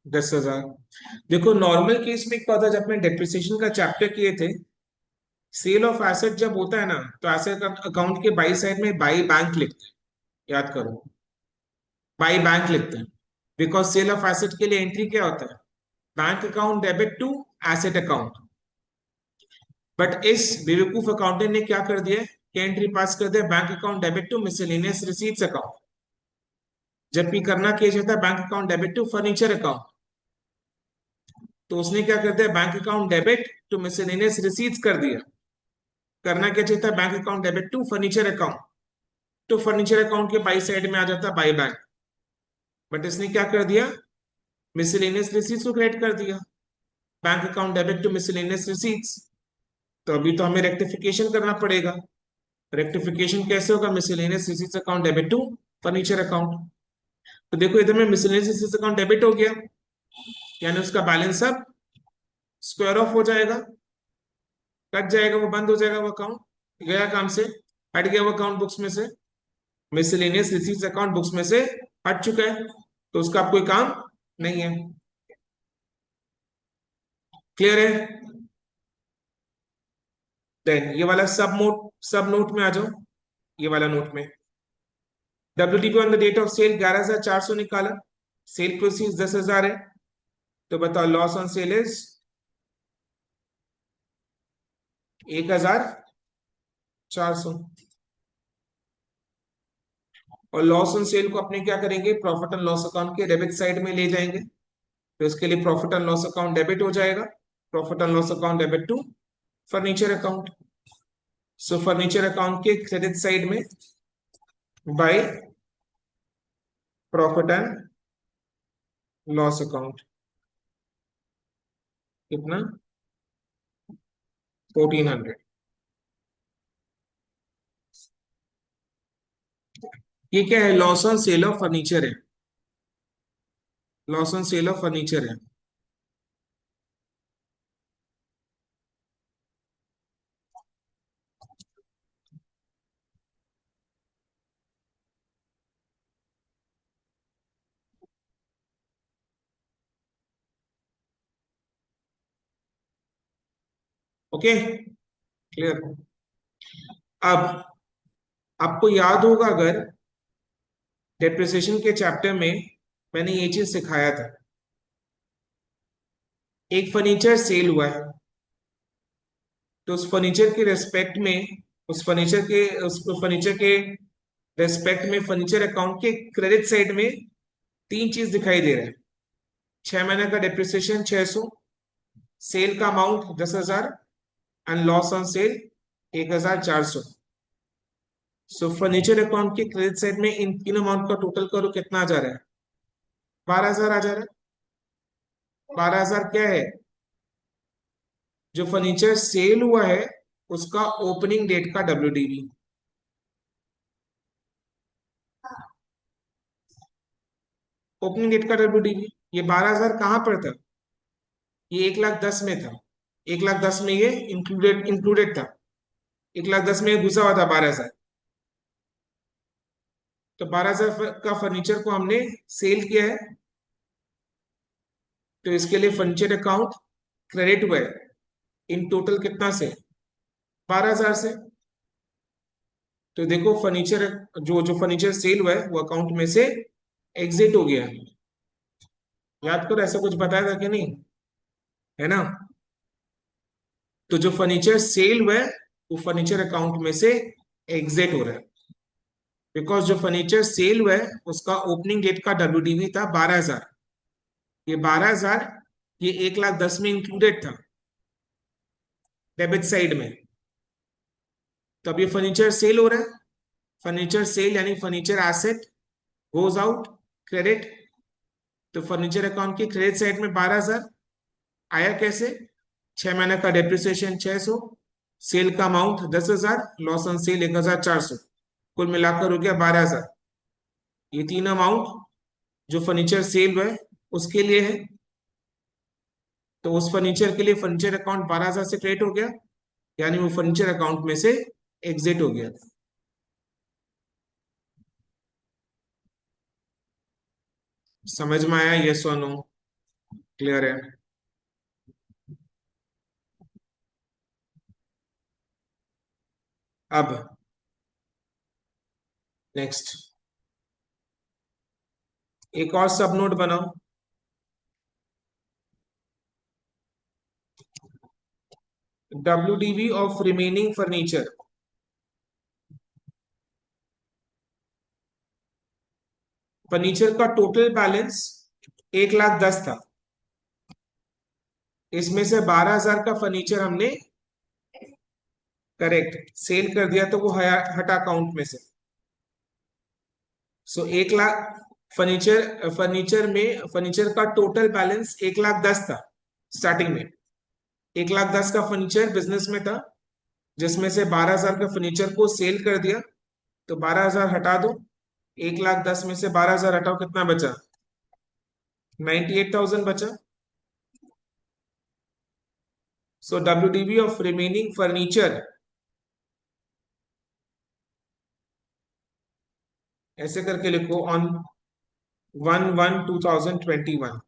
10,000। देखो, नॉर्मल केस में क्या होता है, जब मैं डेप्रिसिएशन का चैप्टर किए थे, सेल ऑफ एसेट जब होता है ना, तो एसेट अकाउंट के बाई साइड में बाई बैंक लिखते हैं। याद करो, बाई बैंक लिखते हैं, बिकॉज सेल ऑफ एसेट के लिए एंट्री क्या होता है? Bank account debit to asset account. But इस बेवकूफ अकाउंटेंट ने क्या कर दिया, क्या एंट्री पास कर दिया, bank account debit to miscellaneous receipts account, जबकि करना क्या चाहिए था, bank account debit to furniture account. तो उसने क्या कर दिया, bank account debit to miscellaneous receipts कर दिया। करना क्या चाहिए था, bank account debit to furniture account. तो फर्नीचर अकाउंट के बाई साइड में आ जाता बाई बैंक। बट इसने क्या कर दिया, मिसलेनियस रिसीट्स को क्रेडिट कर दिया, bank account debit to miscellaneous receipts. तो अभी तो हमें रेक्टिफिकेशन करना पड़ेगा। रेक्टिफिकेशन कैसे होगा, miscellaneous receipts account debit to furniture account. तो देखो, इधर में मिसलेनियस रिसीट्स अकाउंट डेबिट हो गया, यानी उसका बैलेंस अब स्क्वायर ऑफ हो जाएगा, कट जाएगा, वो बंद हो जाएगा, वो अकाउंट गया काम से, हट गया वो अकाउंट बुक्स में से। मिसलेनियस रिसीट्स अकाउंट बुक्स में से हट चुका है, तो उसका अब कोई काम नहीं है। क्लियर है? देन ये वाला सब नोट में आ जाओ, ये वाला नोट में WDP on the date of sale 11,400 निकाला, सेल प्रोसीड 10,000 है, तो बताओ लॉस ऑन सेल इज 1,400। और लॉस ऑन सेल को अपने क्या करेंगे, प्रॉफिट एंड लॉस अकाउंट के डेबिट साइड में ले जाएंगे, तो इसके लिए profit and loss account debit हो जाएगा, profit and loss account debit to furniture account. So furniture account के क्रेडिट साइड में by profit and loss account, कितना? 1,400। ये क्या है? Loss on sale of furniture है, loss on sale of furniture है। Okay, clear. अब आपको याद होगा अगर डेप्रिसिएशन के चैप्टर में मैंने ये चीज सिखाया था, एक फर्नीचर सेल हुआ है तो उस फर्नीचर के रेस्पेक्ट में, उस फर्नीचर के रेस्पेक्ट में फर्नीचर अकाउंट के क्रेडिट साइड में तीन चीज दिखाई दे रहा है। 6 महीने का डेप्रिसिएशन 600, सेल का amount 10,000 and loss on cell 1,400। So furniture account के क्रेडिट साइड में इन तीन अमाउंट का टोटल करो, कितना आ जा रहा है? 12,000 आ जा रहा है। 12,000 क्या है? जो फर्नीचर सेल हुआ है उसका ओपनिंग डेट का WDV। ओपनिंग डेट का WDV, ये 12,000 कहाँ पर था? ये 1,10,000 में था। 1,10,000 में ये इंक्लूडेड इंक्लूडेड था। 1,10,000 में ये घुसा हुआ था 12,000। तो 12,000 का फर्नीचर को हमने सेल किया है, तो इसके लिए फर्नीचर अकाउंट क्रेडिट हुआ है इन टोटल कितना से? 12,000 से। तो देखो फर्नीचर, जो जो फर्नीचर सेल हुआ है वो अकाउंट में से एग्जिट हो गया। याद करो ऐसा कुछ बताया था कि नहीं, है ना? तो जो फर्नीचर सेल हुआ है वो फर्नीचर अकाउंट में से एग्जिट हो रहा है, बिकॉज जो फर्नीचर सेल हुआ है उसका ओपनिंग डेट का WDV था 12,000। ये 12,000 ये 1,10,000 में इंक्लूडेड था डेबिट साइड में। तो अब ये फर्नीचर सेल हो रहा है, फर्नीचर सेल यानी furniture asset goes out credit. तो फर्नीचर अकाउंट की क्रेडिट साइड में 12,000 आया कैसे? 6 महीने का डेप्रिसिएशन 600, सेल का अमाउंट 10,000, लॉस ऑन सेल 1,400, कुल मिलाकर हो गया 12,000। ये तीन अमाउंट जो फर्नीचर सेल हुआ है उसके लिए है, तो उस फर्नीचर के लिए फर्नीचर अकाउंट 12,000 से क्रेडिट हो गया, यानी वो फर्नीचर अकाउंट में से एग्जिट हो गया। समझ में आया? यस और नो? क्लियर है? अब नेक्स्ट एक और सब नोट बनाओ। WDV of remaining furniture. Furniture का टोटल बैलेंस 1,10,000 था, इसमें से 12,000 का फर्नीचर हमने करेक्ट सेल कर दिया, तो वो हटा अकाउंट में से। सो 1,00,000 फर्नीचर का टोटल बैलेंस 1,10,000 था स्टार्टिंग में। 1,10,000 का फर्नीचर बिजनेस में था, जिसमें से 12,000 का फर्नीचर को सेल कर दिया, तो 12,000 हटा दो, 1,10,000 में से 12,000 हटाओ, कितना बचा? 98,000 बचा। सो WDV ऑफ रिमेनिंग फर्नीचर ऐसे करके लिखो, ऑन 1/1/2021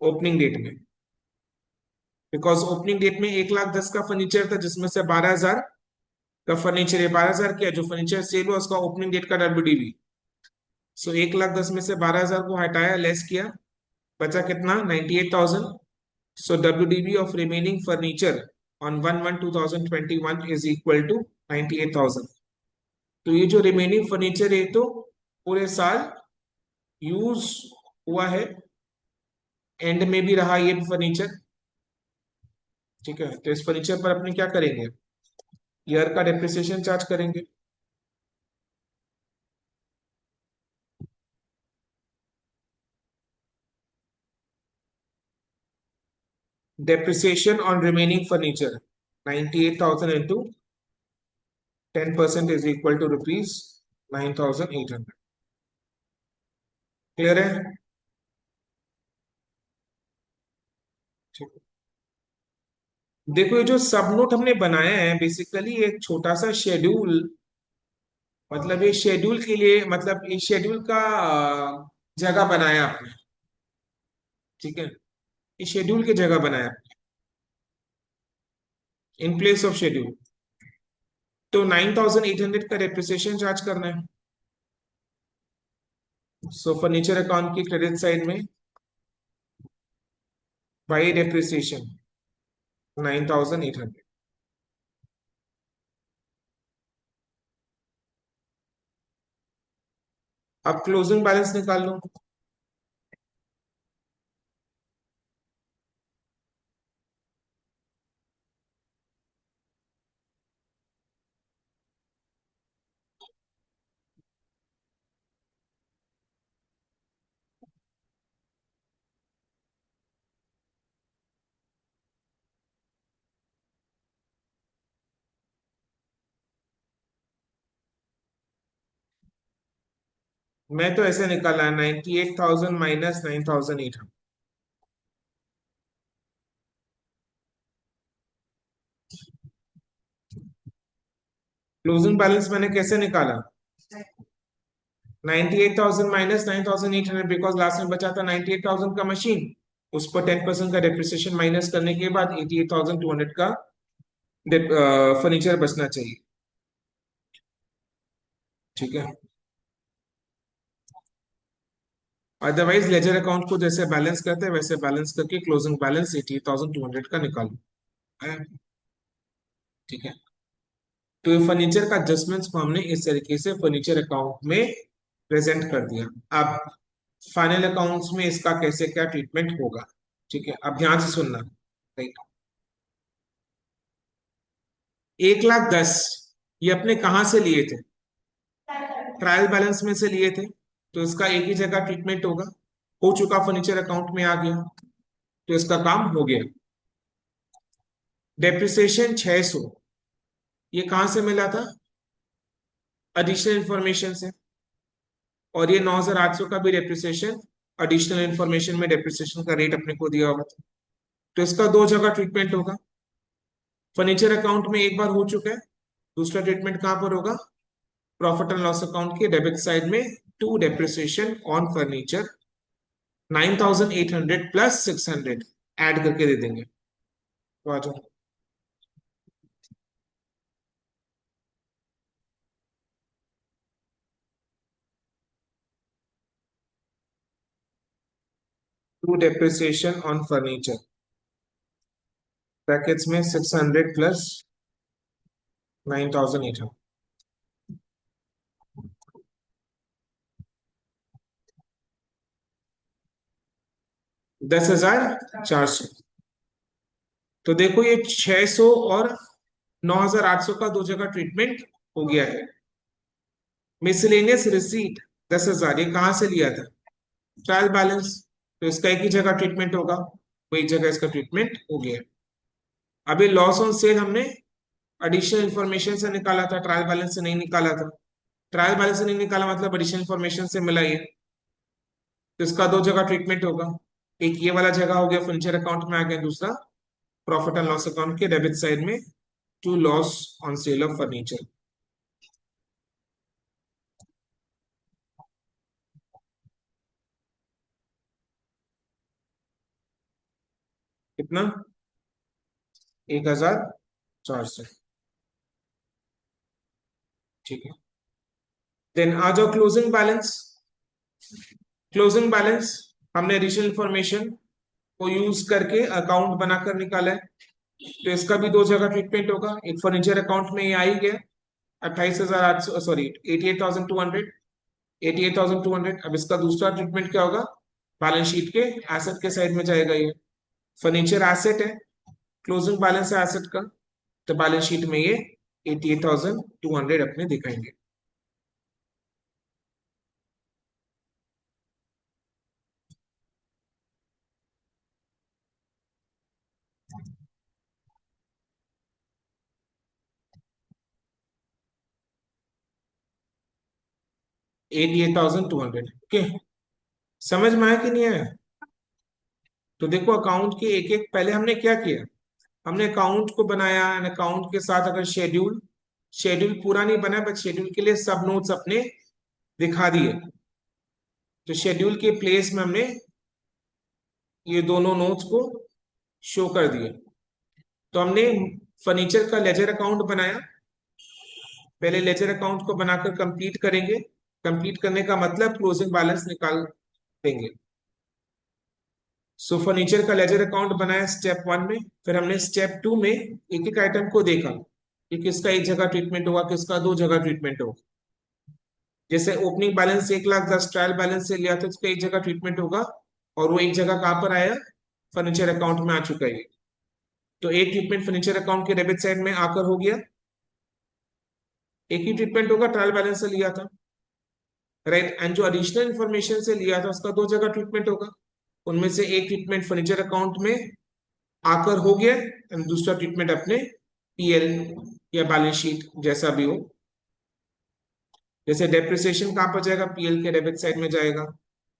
ओपनिंग डेट में, बिकॉज ओपनिंग डेट में 1,10,000 का फर्नीचर था जिसमें से 12,000 का फर्नीचर, 12,000 क्या जो फर्नीचर सेल हुआ उसका ओपनिंग डेट का WDV। सो 1,10,000 में से 12,000 को हटाया, लेस किया, बचा कितना? 98,000। So WDV of remaining furniture on 1/1/2021 is equal to 98,000। तो ये जो रिमेनिंग फर्नीचर है तो पूरे साल यूज हुआ है, एंड में भी रहा ये फर्नीचर। ठीक है, तो इस फर्नीचर पर अपने क्या करेंगे? ईयर का डेप्रिसिएशन चार्ज करेंगे। Depreciation on remaining furniture 98,000 into 10% is equal to rupees 9,800। Clear है? ठीक। देखो ये जो सब नोट हमने बनाया है बेसिकली एक छोटा सा शेड्यूल, मतलब ये शेड्यूल के लिए, मतलब ये शेड्यूल का जगह बनाया आपने। ठीक है, ये शेड्यूल की जगह बनाया, इन प्लेस ऑफ शेड्यूल। तो 9,800 का डेप्रिसिएशन चार्ज करना है। सो फर्नीचर अकाउंट की क्रेडिट साइड में बाई डेप्रिसिएशन 9,800। अब क्लोजिंग बैलेंस निकाल लो। मैं तो ऐसे निकाला है 98,000 माइनस 9,800। क्लोजिंग बैलेंस मैंने कैसे निकाला? 98,000 माइनस 9,800, बिकॉज लास्ट में बचा था 98,000 का मशीन, उस पर 10% का डेप्रिसिएशन माइनस करने के बाद 88,200 का फर्नीचर बचना चाहिए। ठीक है, अदरवाइज लेजर अकाउंट को जैसे बैलेंस करते हैं वैसे बैलेंस करके क्लोजिंग बैलेंस 88,200 का निकालो। है? ठीक है, तो ये फर्नीचर का एडजस्टमेंट्स को हमने इस तरीके से फर्नीचर अकाउंट में प्रेजेंट कर दिया। अब फाइनल अकाउंट्स में इसका कैसे क्या ट्रीटमेंट होगा। ठीक है, अब ध्यान से सुनना। राइट, 1,10,000 ये अपने कहाँ से लिए थे? ट्रायल बैलेंस में से लिए थे। तो इसका एक ही जगह ट्रीटमेंट होगा। हो चुका, फर्नीचर अकाउंट में आ गया, तो इसका काम हो गया। डेप्रिसिएशन 600, ये कहां से मिला था? एडिशनल इंफॉर्मेशन से। और ये 9,800 का भी डेप्रिसिएशन एडिशनल इंफॉर्मेशन में डेप्रिसिएशन का रेट अपने को दिया होगा था। तो इसका दो जगह ट्रीटमेंट होगा। फर्नीचर अकाउंट में एक बार हो चुका है, दूसरा ट्रीटमेंट कहां पर होगा? प्रॉफिट एंड लॉस अकाउंट के डेबिट साइड में, to depreciation on furniture 9,800 plus 600 add करके दे देंगे। तो आ जाओ, to depreciation on furniture brackets में 600 प्लस 9,800, 10,400। तो देखो ये 600 और 9,800 का दो जगह ट्रीटमेंट हो गया है। मिसलेनियस रिसीट 10,000, ये कहाँ से लिया था? Trial balance. तो इसका एक ही जगह ट्रीटमेंट होगा, वही जगह इसका ट्रीटमेंट हो गया। अभी लॉस ऑन सेल हमने एडिशनल इंफॉर्मेशन से निकाला था, ट्रायल बैलेंस से नहीं निकाला था। ट्रायल बैलेंस से नहीं निकाला मतलब एडिशनल इंफॉर्मेशन से मिला ये। तो इसका दो जगह ट्रीटमेंट होगा, एक ये वाला जगह हो गया फर्नीचर अकाउंट में आ गया, दूसरा प्रॉफिट एंड लॉस अकाउंट के डेबिट साइड में, to loss on sale of furniture. कितना? 1,400। ठीक है, देन आ जाओ क्लोजिंग बैलेंस। क्लोजिंग बैलेंस हमने एडिशनल इंफॉर्मेशन को यूज करके अकाउंट बनाकर निकाला है। तो इसका भी दो जगह ट्रीटमेंट होगा, एक फर्नीचर अकाउंट में ये आ ही गया 28,800, सॉरी 88,200, 88,200। अब इसका दूसरा ट्रीटमेंट क्या होगा? बैलेंस शीट के एसेट के साइड में जाएगा ये। फर्नीचर एसेट है, क्लोजिंग बैलेंस है एसेट का, तो बैलेंस शीट में ये 88,200 अपने दिखाएंगे। 88,200। ओके, समझ में आया कि नहीं आया? तो देखो अकाउंट के एक एक, पहले हमने क्या किया, हमने अकाउंट को बनाया एंड अकाउंट के साथ अगर शेड्यूल, शेड्यूल पूरा नहीं बना बट शेड्यूल के लिए सब नोट्स अपने दिखा दिए। तो शेड्यूल के प्लेस में हमने ये दोनों नोट्स को शो कर दिए। तो हमने फर्नीचर का लेजर अकाउंट बनाया, पहले लेजर अकाउंट को बनाकर कंप्लीट करेंगे। कंप्लीट करने का मतलब क्लोजिंग बैलेंस निकाल देंगे। सो फर्नीचर का लेजर अकाउंट बनाया स्टेप 1 में, फिर हमने स्टेप 2 में एक एक आइटम को देखा कि किसका एक जगह ट्रीटमेंट होगा, किसका दो जगह ट्रीटमेंट होगा। जैसे ओपनिंग बैलेंस 1,10,000 ट्रायल बैलेंस से लिया तो उसका एक जगह ट्रीटमेंट होगा, और वो एक जगह कहाँ पर आया, फर्नीचर अकाउंट में आ चुका है। तो एक ट्रीटमेंट फर्नीचर अकाउंट के डेबिट साइड में आकर हो गया, एक ही ट्रीटमेंट होगा, ट्रायल बैलेंस से लिया था, राइट। एंड जो एडिशनल इंफॉर्मेशन से लिया था उसका दो जगह ट्रीटमेंट होगा, उनमें से एक ट्रीटमेंट फर्नीचर अकाउंट में आकर हो गया एंड दूसरा ट्रीटमेंट अपने पीएल या बैलेंस शीट जैसा भी हो। जैसे डेप्रिसिएशन कहाँ पर जाएगा, पीएल के डेबिट साइड में जाएगा।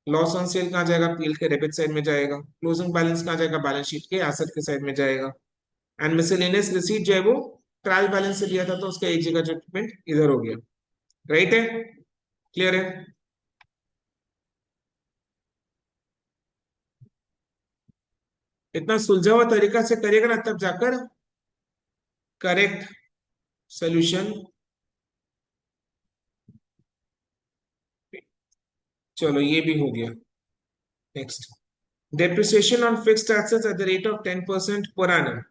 लॉस ऑन सेल कहाँ जाएगा, पीएल के डेबिट साइड में जाएगा। क्लोजिंग बैलेंस कहाँ जाएगा, बैलेंस शीट के एसेट के साइड में जाएगा। एंड मिसलेनियस रिसीट जो है वो ट्रायल बैलेंस से लिया था तो उसका एक जगह ट्रीटमेंट इधर हो गया। राइट है, क्लियर है? इतना सुलझा हुआ तरीका से करिएगा ना तब जाकर करेक्ट सोल्यूशन। चलो ये भी हो गया। Next, depreciation on fixed assets at the rate of 10% per annum।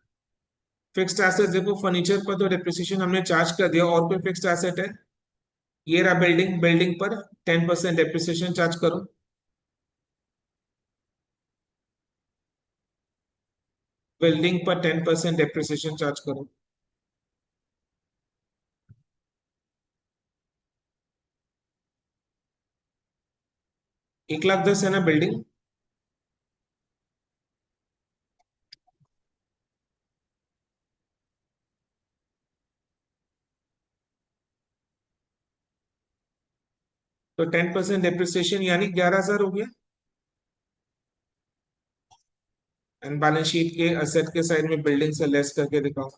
Fixed asset देखो फर्नीचर पर तो डेप्रिसिएशन हमने चार्ज कर दिया, और कोई फिक्स्ड एसेट है, ये रहा बिल्डिंग, बिल्डिंग पर 10% डेप्रिसिएशन चार्ज करो। बिल्डिंग पर 10% डेप्रिसिएशन चार्ज करो। एक लाख दस है ना बिल्डिंग, तो 10% डेप्रिसिएशन यानी 11,000 हो गया। एंड बैलेंस शीट के असेट के साइड में बिल्डिंग से लेस करके दिखाओ।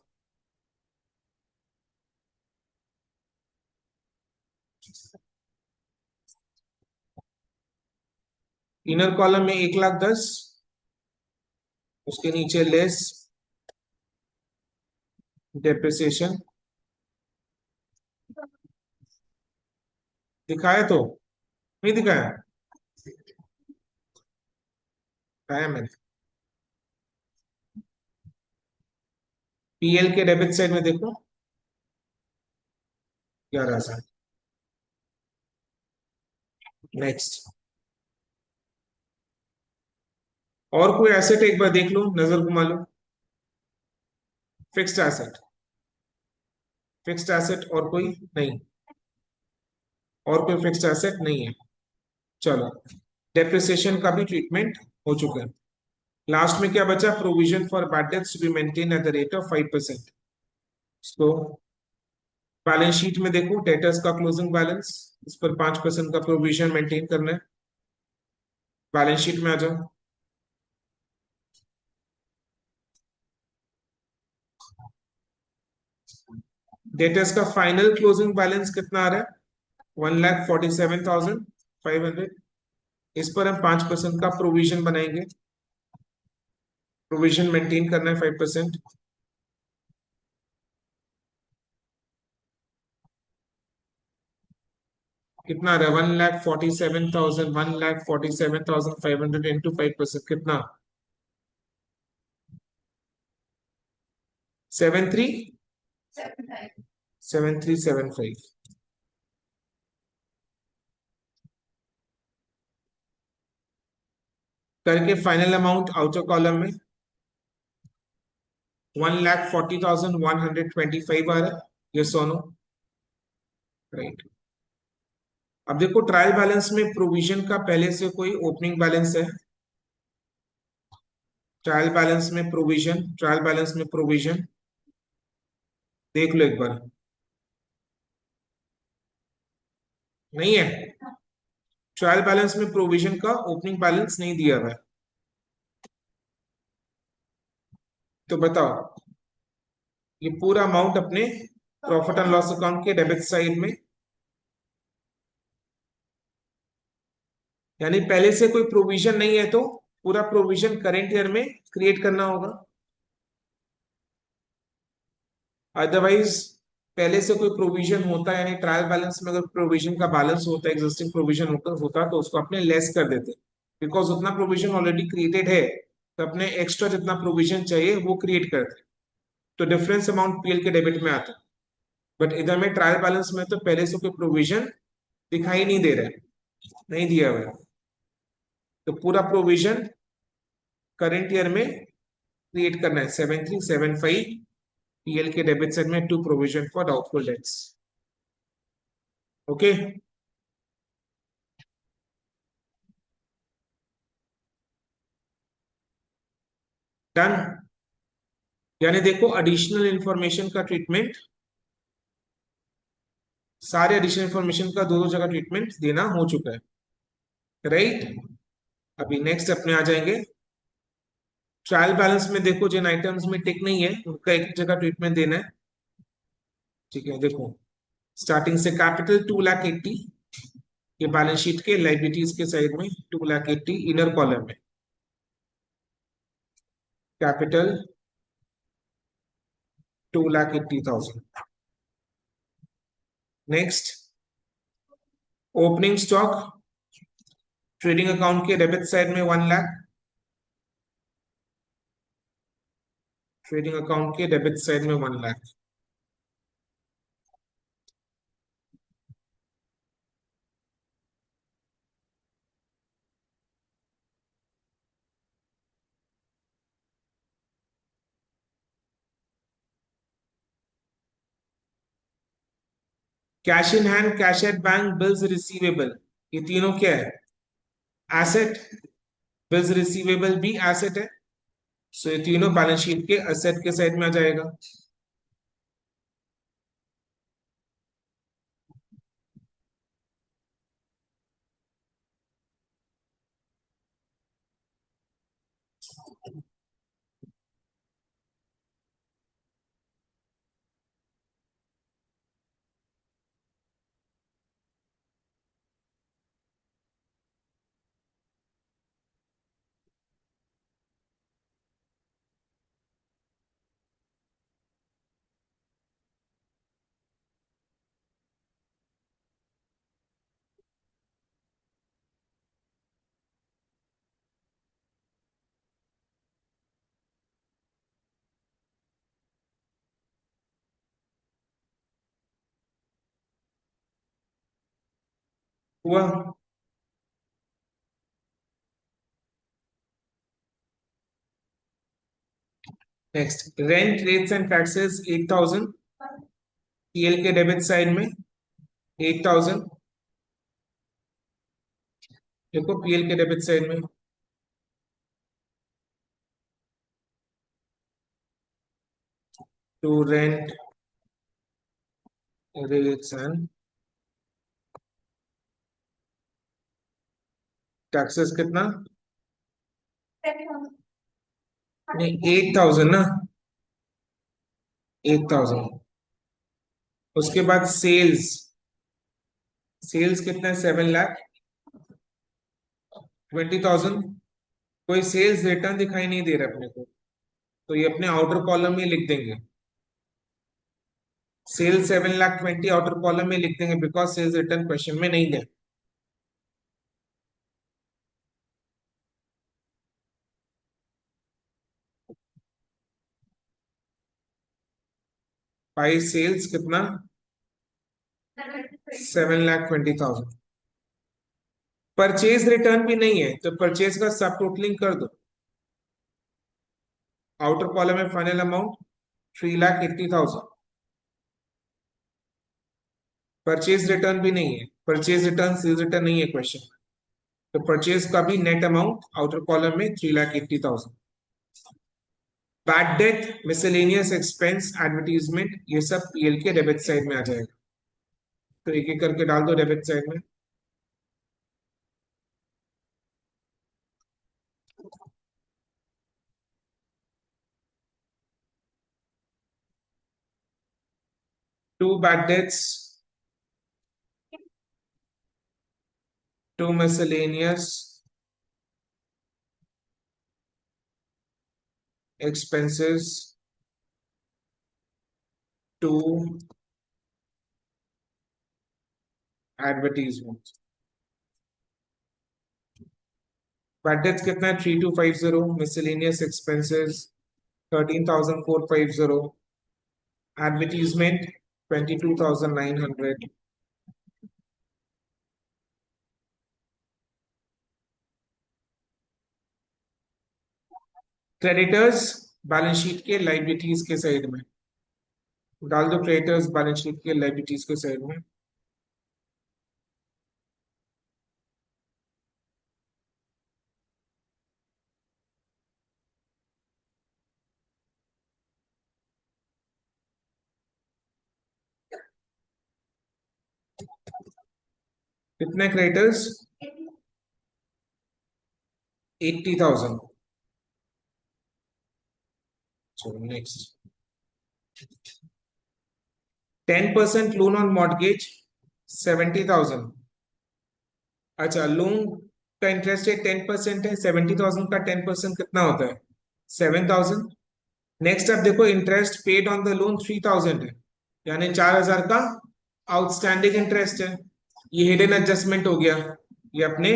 इनर कॉलम में 1,10,000, उसके नीचे लेस डेप्रिसिएशन दिखाया तो नहीं दिखाया, दिखाया मैंने। पीएल के डेबिट साइड में देखो 11,000। नेक्स्ट, और कोई एसेट एक बार देख लो, नजर घुमा लो। फिक्स्ड एसेट, फिक्स्ड एसेट और कोई नहीं, और कोई फिक्स्ड एसेट नहीं है। चलो, डेप्रिसिएशन का भी ट्रीटमेंट हो चुका है। लास्ट में क्या बचा, provision for bad debts to be maintain at the rate of 5%। इसको बैलेंस शीट में देखो, डेटर्स का क्लोजिंग बैलेंस, इस पर 5% का प्रोविजन मेंटेन करना है। बैलेंस शीट में आ जाओ, डेटर्स का फाइनल क्लोजिंग बैलेंस कितना आ रहा है, 1,47,500। इस पर हम 5% का प्रोविजन बनाएंगे, प्रोविजन मेंटेन करना है 5%। कितना आ रहा है, 1,47,000, 1,47,500 इंटू 5% कितना, 73,7375। करके फाइनल अमाउंट आउटर कॉलम में 1,40,125 आ रहा है, ये सोनो, राइट। अब देखो ट्रायल बैलेंस में प्रोविजन का पहले से कोई ओपनिंग बैलेंस है, ट्रायल बैलेंस में प्रोविजन, ट्रायल बैलेंस में प्रोविजन देख लो एक बार, नहीं है। ट्रायल बैलेंस में प्रोविजन का ओपनिंग बैलेंस नहीं दिया हुआ है, तो बताओ ये पूरा अमाउंट अपने प्रॉफिट एंड लॉस अकाउंट के डेबिट साइड में, यानी पहले से कोई प्रोविजन नहीं है तो पूरा प्रोविजन करेंट ईयर में क्रिएट करना होगा। अदरवाइज पहले से कोई प्रोविजन होता है, यानी ट्रायल बैलेंस में अगर प्रोविजन का बैलेंस होता है, एग्जिस्टिंग प्रोविजन होता तो उसको अपने लेस कर देते, बिकॉज उतना प्रोविजन ऑलरेडी क्रिएटेड है, तो अपने एक्स्ट्रा जितना प्रोविजन चाहिए वो क्रिएट करते, तो डिफरेंस अमाउंट पीएल के डेबिट में आता। बट इधर में ट्रायल बैलेंस में तो पहले से कोई प्रोविजन दिखाई नहीं दे रहा है, नहीं दिया हुआ है, तो पूरा प्रोविजन करंट ईयर में क्रिएट करना है। 7375 पीएल के डेबिट साइड में to provision for doubtful debts. Okay, done. यानी देखो एडिशनल इंफॉर्मेशन का ट्रीटमेंट, सारे एडिशनल इंफॉर्मेशन का दो दो जगह ट्रीटमेंट देना हो चुका है, राइट। अभी नेक्स्ट अपने आ जाएंगे ट्रायल बैलेंस में। देखो जिन आइटम्स में टिक नहीं है उनका एक जगह ट्रीटमेंट देना है, ठीक है। देखो स्टार्टिंग से कैपिटल 2,80,000 ये बैलेंस शीट के लाइबिलिटीज के साइड में 2,80,000 इनर कॉलम में, capital 2,80,000। Next opening stock trading account के डेबिट साइड में 1,00,000, ट्रेडिंग अकाउंट के डेबिट साइड में 1,00,000। Cash in hand, cash at bank, bills receivable, ये तीनों क्या है? एसेट। बिल्स रिसीवेबल भी एसेट है, सो ये तीनों बैलेंस शीट के एसेट के साइड में आ जाएगा। हुआ। Next rent rates and taxes 8,000 PL के डेबिट साइड में 8,000। देखो पीएल के डेबिट साइड में to rent rates and taxes कितना? नहीं 8,000 ना, 8,000। उसके बाद सेल्स, सेल्स कितना है? 7,20,000। कोई सेल्स रिटर्न दिखाई नहीं दे रहा अपने को, तो ये अपने आउटर कॉलम में लिख देंगे। सेल्स 7,20,000 आउटर कॉलम में लिख देंगे, बिकॉज सेल्स रिटर्न क्वेश्चन में नहीं है। बाई सेल्स कितना? 7,20,000। परचेज रिटर्न भी नहीं है, तो परचेज का सब टोटलिंग कर दो। आउटर कॉलम में फाइनल अमाउंट 3,80,000। परचेज रिटर्न भी नहीं है, परचेज रिटर्न सेल्स रिटर्न नहीं है क्वेश्चन, तो परचेज का भी नेट अमाउंट आउटर कॉलम में 3,80,000। Bad debt, miscellaneous expense, advertisement, ये सब पीएल के डेबिट साइड में आ जाएगा, तो एक एक करके डाल दो डेबिट साइड में। 2 bad debts, 2 miscellaneous expenses, 2 advertisements. Bad debts कितना है? 3250. Miscellaneous expenses 13,450. Advertisement 22,900. Creditors balance sheet के लाइबिलिटीज के साइड में डाल दो। क्रेडिटर्स बैलेंस शीट के लाइबिलिटीज के साइड में। कितने क्रेडिटर्स? 80,000। चलो नेक्स्ट। 10% loan on mortgage 70,000। अच्छा, लोन का इंटरेस्ट रेट 10% है। 70,000 का 10% कितना होता है? 7,000। नेक्स्ट अब देखो, interest paid on the loan 3,000 है, यानी 4,000 का आउटस्टैंडिंग इंटरेस्ट है। ये हिडन एडजस्टमेंट हो गया, ये अपने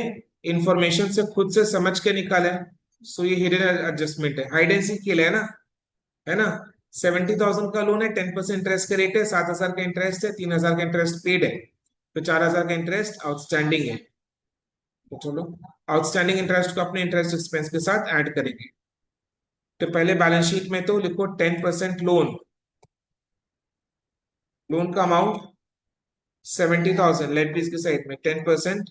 इंफॉर्मेशन से खुद से समझ के निकाला है। सो ये हिडन एडजस्टमेंट है, हाइड एंड सीक खेला है ना, है ना। 70,000 का लोन है, 10% इंटरेस्ट का रेट है, 7,000 का इंटरेस्ट है, 3,000 का इंटरेस्ट पेड है, तो 4,000 का इंटरेस्ट आउटस्टैंडिंग है। तो चलो आउटस्टैंडिंग इंटरेस्ट को अपने इंटरेस्ट एक्सपेंस के साथ ऐड करेंगे। तो पहले बैलेंस शीट में तो लिखो 10% लोन, लोन का अमाउंट 70,000, लेट भी इसके साइड में 10%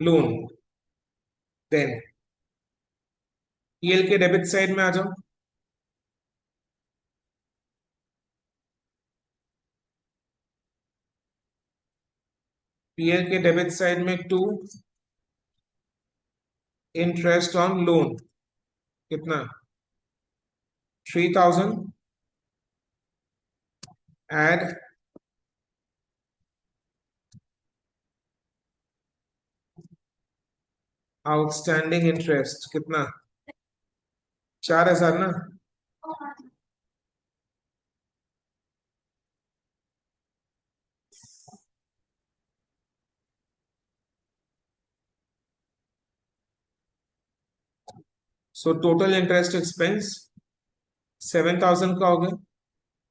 लोन। देन पीएल के डेबिट साइड में आ जाओ। पीएल के डेबिट साइड में 2 इंटरेस्ट ऑन लोन, कितना? 3,000 एड आउटस्टैंडिंग इंटरेस्ट, कितना? 4,000 ना। सो टोटल इंटरेस्ट एक्सपेंस 7,000 का हो गया।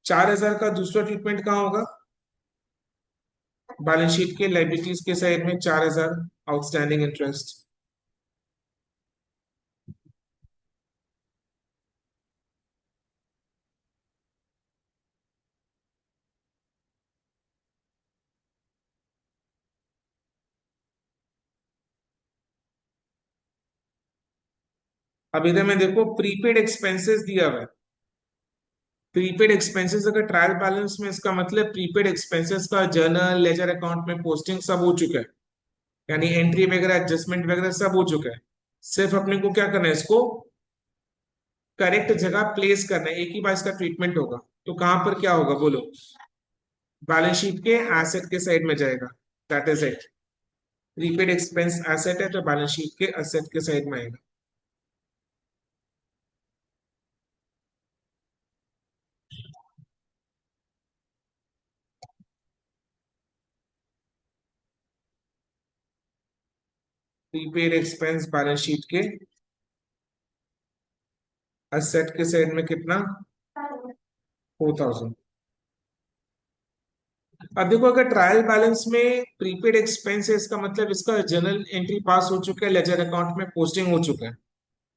4,000 का दूसरा ट्रीटमेंट कहाँ होगा? बैलेंस शीट के लाइबिलिटीज के साइड में 4,000 आउटस्टैंडिंग इंटरेस्ट। अब इधर में देखो प्रीपेड एक्सपेंसेस दिया हुआ है। प्रीपेड एक्सपेंसेस अगर ट्रायल बैलेंस में, इसका मतलब प्रीपेड एक्सपेंसेस का जर्नल लेजर अकाउंट में पोस्टिंग सब हो चुका है, यानी एंट्री वगैरह एडजस्टमेंट वगैरह सब हो चुका है। सिर्फ अपने को क्या करना है, इसको करेक्ट जगह प्लेस करना है, एक ही बार इसका ट्रीटमेंट होगा। तो कहां पर क्या होगा बोलो? बैलेंस शीट के एसेट के साइड में जाएगा, that is it. Prepaid expense asset है, तो बैलेंस शीट के एसेट के साइड में आएगा। प्रीपेड एक्सपेंस बैलेंस शीट के एसेट के साइड में कितना? 4,000। अब देखो, अगर ट्रायल बैलेंस में प्रीपेड एक्सपेंस है, इसका मतलब इसका जर्नल एंट्री पास हो चुका है, लेजर अकाउंट में पोस्टिंग हो चुका है,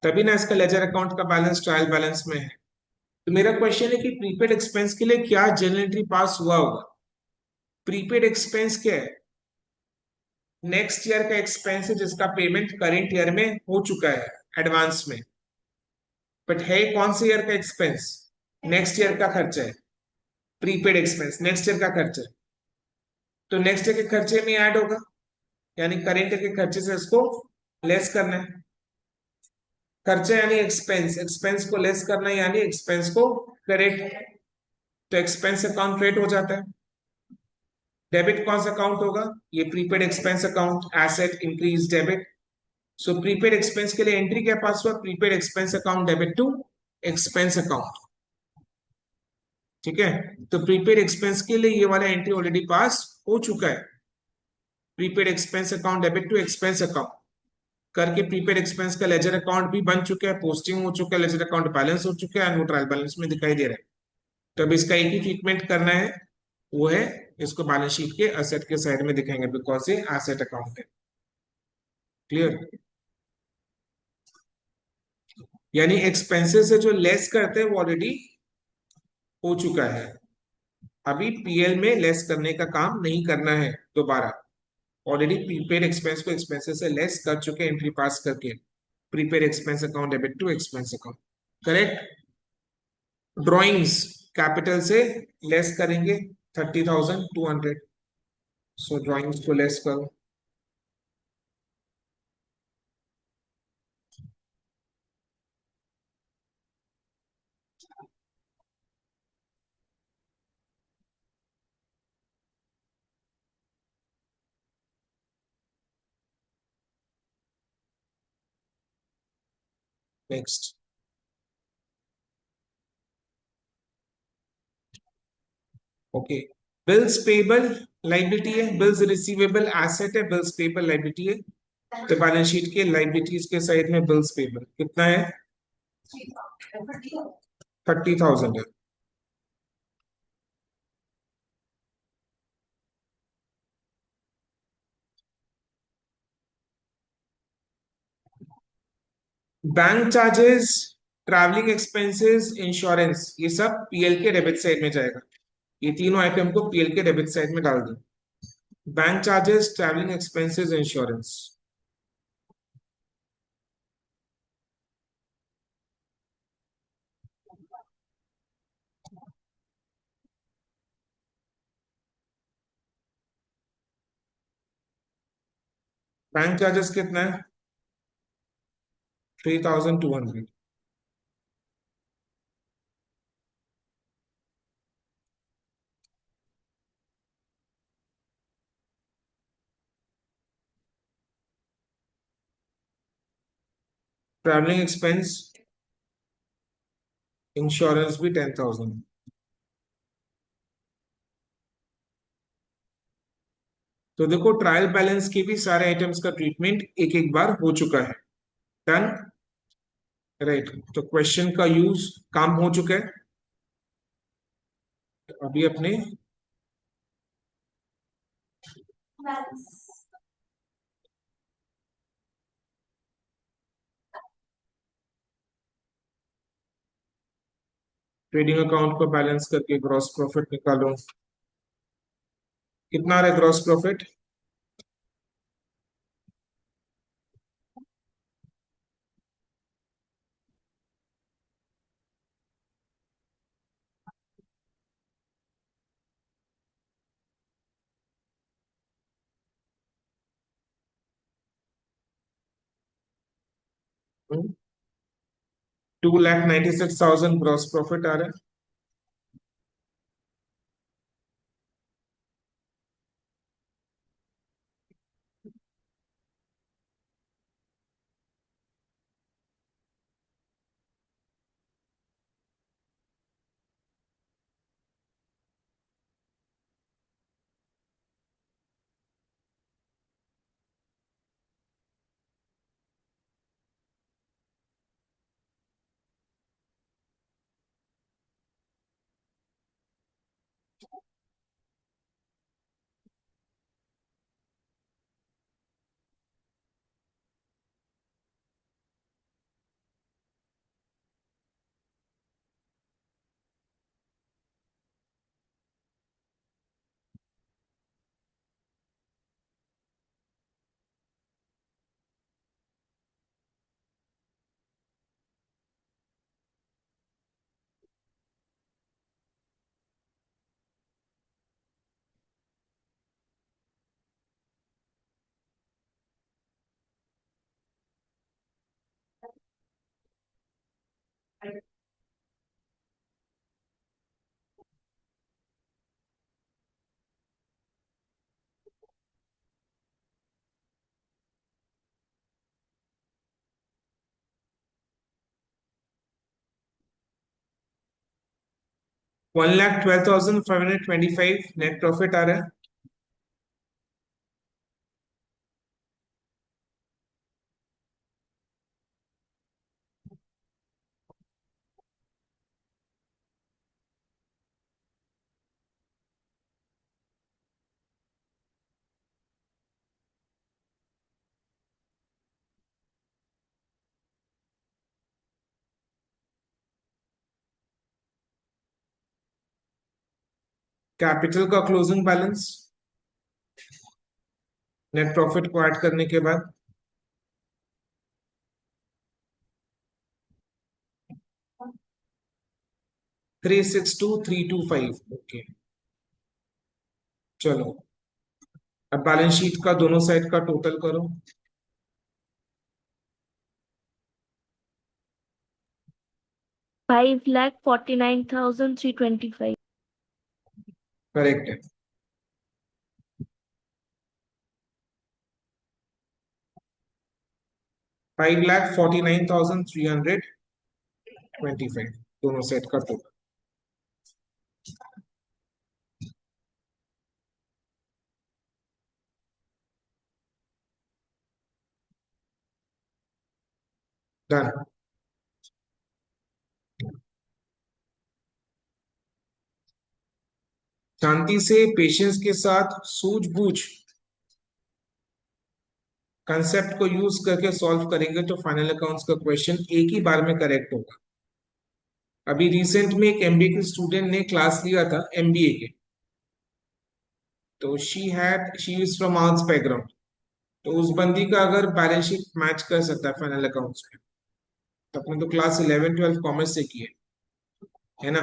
तभी ना इसका लेजर अकाउंट का बैलेंस ट्रायल बैलेंस में है। तो मेरा क्वेश्चन है कि प्रीपेड एक्सपेंस के लिए क्या जर्नल एंट्री पास हुआ होगा? प्रीपेड एक्सपेंस क्या है? नेक्स्ट ईयर का एक्सपेंस है जिसका पेमेंट करेंट ईयर में हो चुका है एडवांस में, बट है कौन से ईयर का एक्सपेंस? नेक्स्ट ईयर का खर्चा है। प्रीपेड एक्सपेंस नेक्स्ट ईयर का खर्चा है, तो नेक्स्ट ईयर के खर्चे में ऐड होगा, यानी करेंट ईयर के खर्चे से इसको लेस करना है। खर्चा यानी एक्सपेंस, एक्सपेंस को लेस करना है, यानी एक्सपेंस को करेक्ट तो एक्सपेंस अकाउंट क्रेडिट हो जाता है। डेबिट कौन सा अकाउंट होगा? ये prepaid expense account, asset increase debit. So prepaid expense के लिए एंट्री क्या पास हुआ? Prepaid expense account debit to expense account. ठीक है, तो प्रीपेड एक्सपेंस के लिए ये वाला एंट्री ऑलरेडी पास हो चुका है। Prepaid expense account debit to expense account करके प्रीपेड एक्सपेंस का लेजर अकाउंट भी बन चुका है, पोस्टिंग हो चुका है, लेजर अकाउंट बैलेंस हो चुका है, एंड वो ट्रायल बैलेंस में दिखाई दे रहा है। तो अब इसका एक ही ट्रीटमेंट करना है, वो है इसको बैलेंस शीट के असेट के साइड में दिखाएंगे, बिकॉज ये एसेट अकाउंट है। क्लियर? यानी एक्सपेंसेस से जो लेस करते हैं वो ऑलरेडी हो चुका है, अभी पीएल में लेस करने का काम नहीं करना है दोबारा। ऑलरेडी प्रीपेड एक्सपेंस को एक्सपेंसेस से लेस कर चुके हैं एंट्री पास करके, prepaid expense account debit to expense account. Correct? Drawings capital से लेस करेंगे 30,200। सो ड्रॉइंग्स को लेस करो। Next. Okay, bills payable liability है, बिल्स रिसीवेबल एसेट है, बिल्स पेबल लाइबिलिटी है। तो बैलेंस शीट के लाइबिलिटीज के साइड में बिल्स पेबल कितना है? 30,000 है। Bank charges, travelling expenses, insurance, ये सब पीएल के डेबिट साइड में जाएगा। ये तीनों आइटम को पीएल के डेबिट साइड में डाल दें। Bank charges, travelling expenses, insurance. Bank charges कितना है? 3,200। ट्रैवलिंग एक्सपेंस, इंश्योरेंस भी 10,000। तो देखो ट्रायल बैलेंस के भी सारे आइटम्स का ट्रीटमेंट एक एक बार हो चुका है। डन? राइट, तो क्वेश्चन का यूज काम हो चुका है। अभी अपने ट्रेडिंग अकाउंट को बैलेंस करके ग्रॉस प्रॉफिट निकालो। कितना आ रहा है ग्रॉस प्रॉफिट? हम्म, 2,96,000 ग्रॉस प्रॉफिट आ रहा है। 1,12,525 नेट प्रॉफिट आ रहा है। कैपिटल का क्लोजिंग बैलेंस नेट प्रॉफिट को ऐड करने के बाद 362,325। ओके, चलो अब बैलेंस शीट का दोनों साइड का टोटल करो। 5,49,325। करेक्ट है। 5,49,325 दोनों सेट का टोटल। डन। शांति से पेशेंस के साथ सूझबूझ कंसेप्ट को यूज करके सॉल्व करेंगे तो फाइनल अकाउंट्स का क्वेश्चन एक ही बार में करेक्ट होगा। अभी रिसेंट में एक एमबीए के स्टूडेंट ने क्लास लिया था एमबीए के, तो she is from arts background, तो उस बंदी का अगर बैलेंस शीट मैच कर सकता है फाइनल अकाउंट्स में, तो अपने तो क्लास 11-12 कॉमर्स से किए है ना,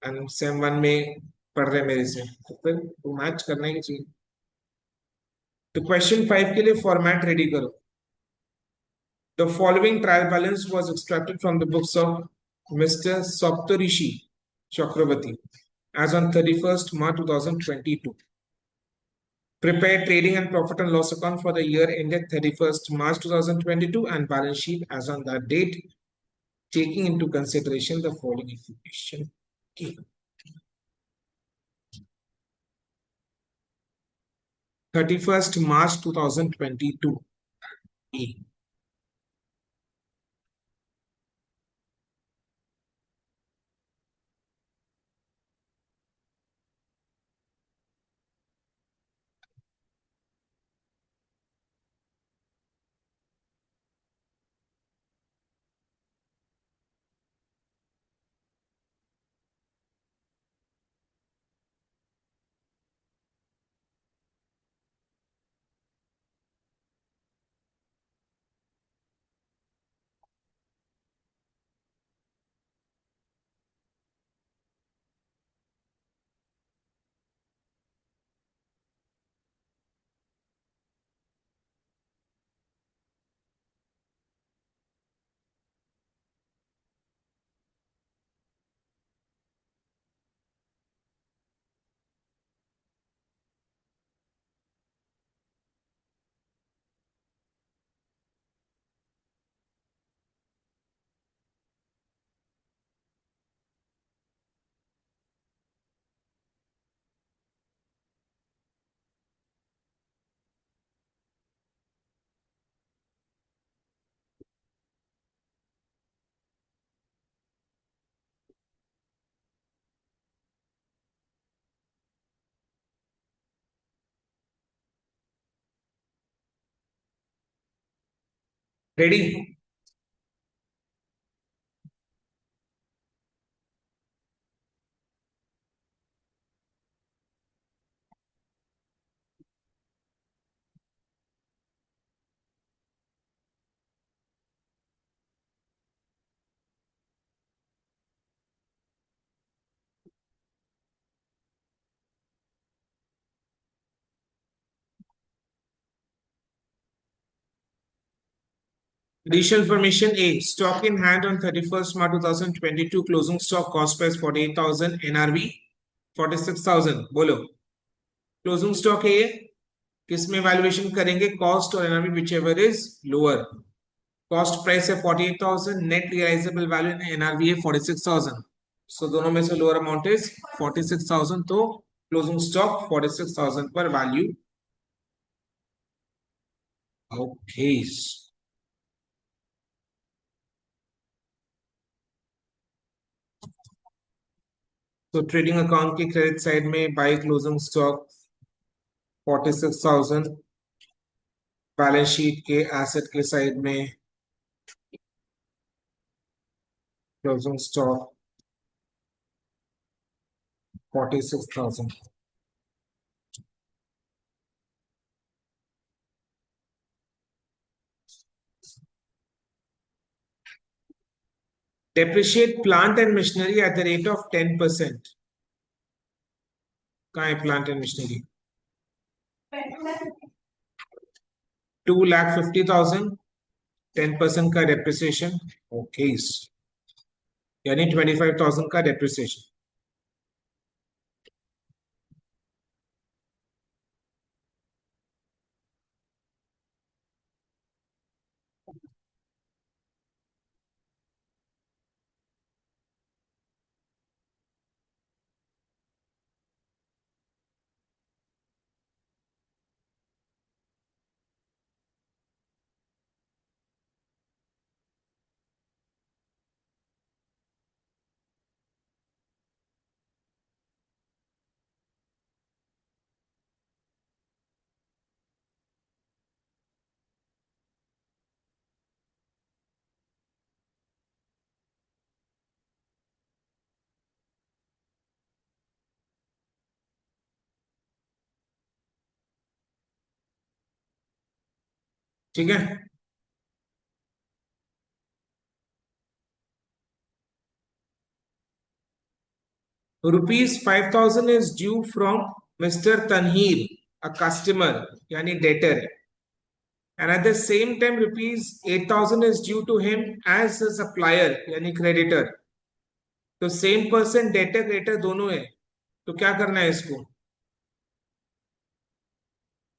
एंड सेम वन में पढ़ रहे मेरे से, तो फिर तो मैच करना ही चाहिए। तो क्वेश्चन 5 के लिए फॉर्मेट रेडी करो। The following trial balance was extracted from the books of Mr. Saptarishi Chakravarti as on 31st March 2022. Prepare trading and profit and loss account for the year ended 31st March 2022 and balance sheet as on that date, taking into consideration the following information. Okay. 31st March 2022. A. Ready? Additional information A. Stock in hand on 31st March 2022. Closing stock cost price 48,000. NRV 46,000. बोलो closing stock है ये, किसमें valuation करेंगे? Cost और NRV which ever is lower. Cost price है 48,000, net realisable value NRV है 46,000। सो दोनों में से लोअर अमाउंट इज 46,000, तो क्लोजिंग स्टॉक 46,000 पर वैल्यू। ओके, तो ट्रेडिंग अकाउंट की क्रेडिट साइड में by closing stock 46,000, balance sheet के एसेट के साइड में closing stock 46,000। Depreciate plant and machinery at the rate of 10%. कहाँ है प्लांट एंड मशीनरी? 2,50,000, 10% का डेप्रिसिएशन। ओके, यानी 25,000 का डेप्रिसिएशन। ठीक है, ₹5,000 is due from Mr. Tanhir, a customer, यानी डेटर है, and at the same time ₹8,000 is due to him as a supplier, यानी क्रेडिटर। तो सेम पर्सन डेटर क्रेडिटर दोनों है, तो क्या करना है इसको?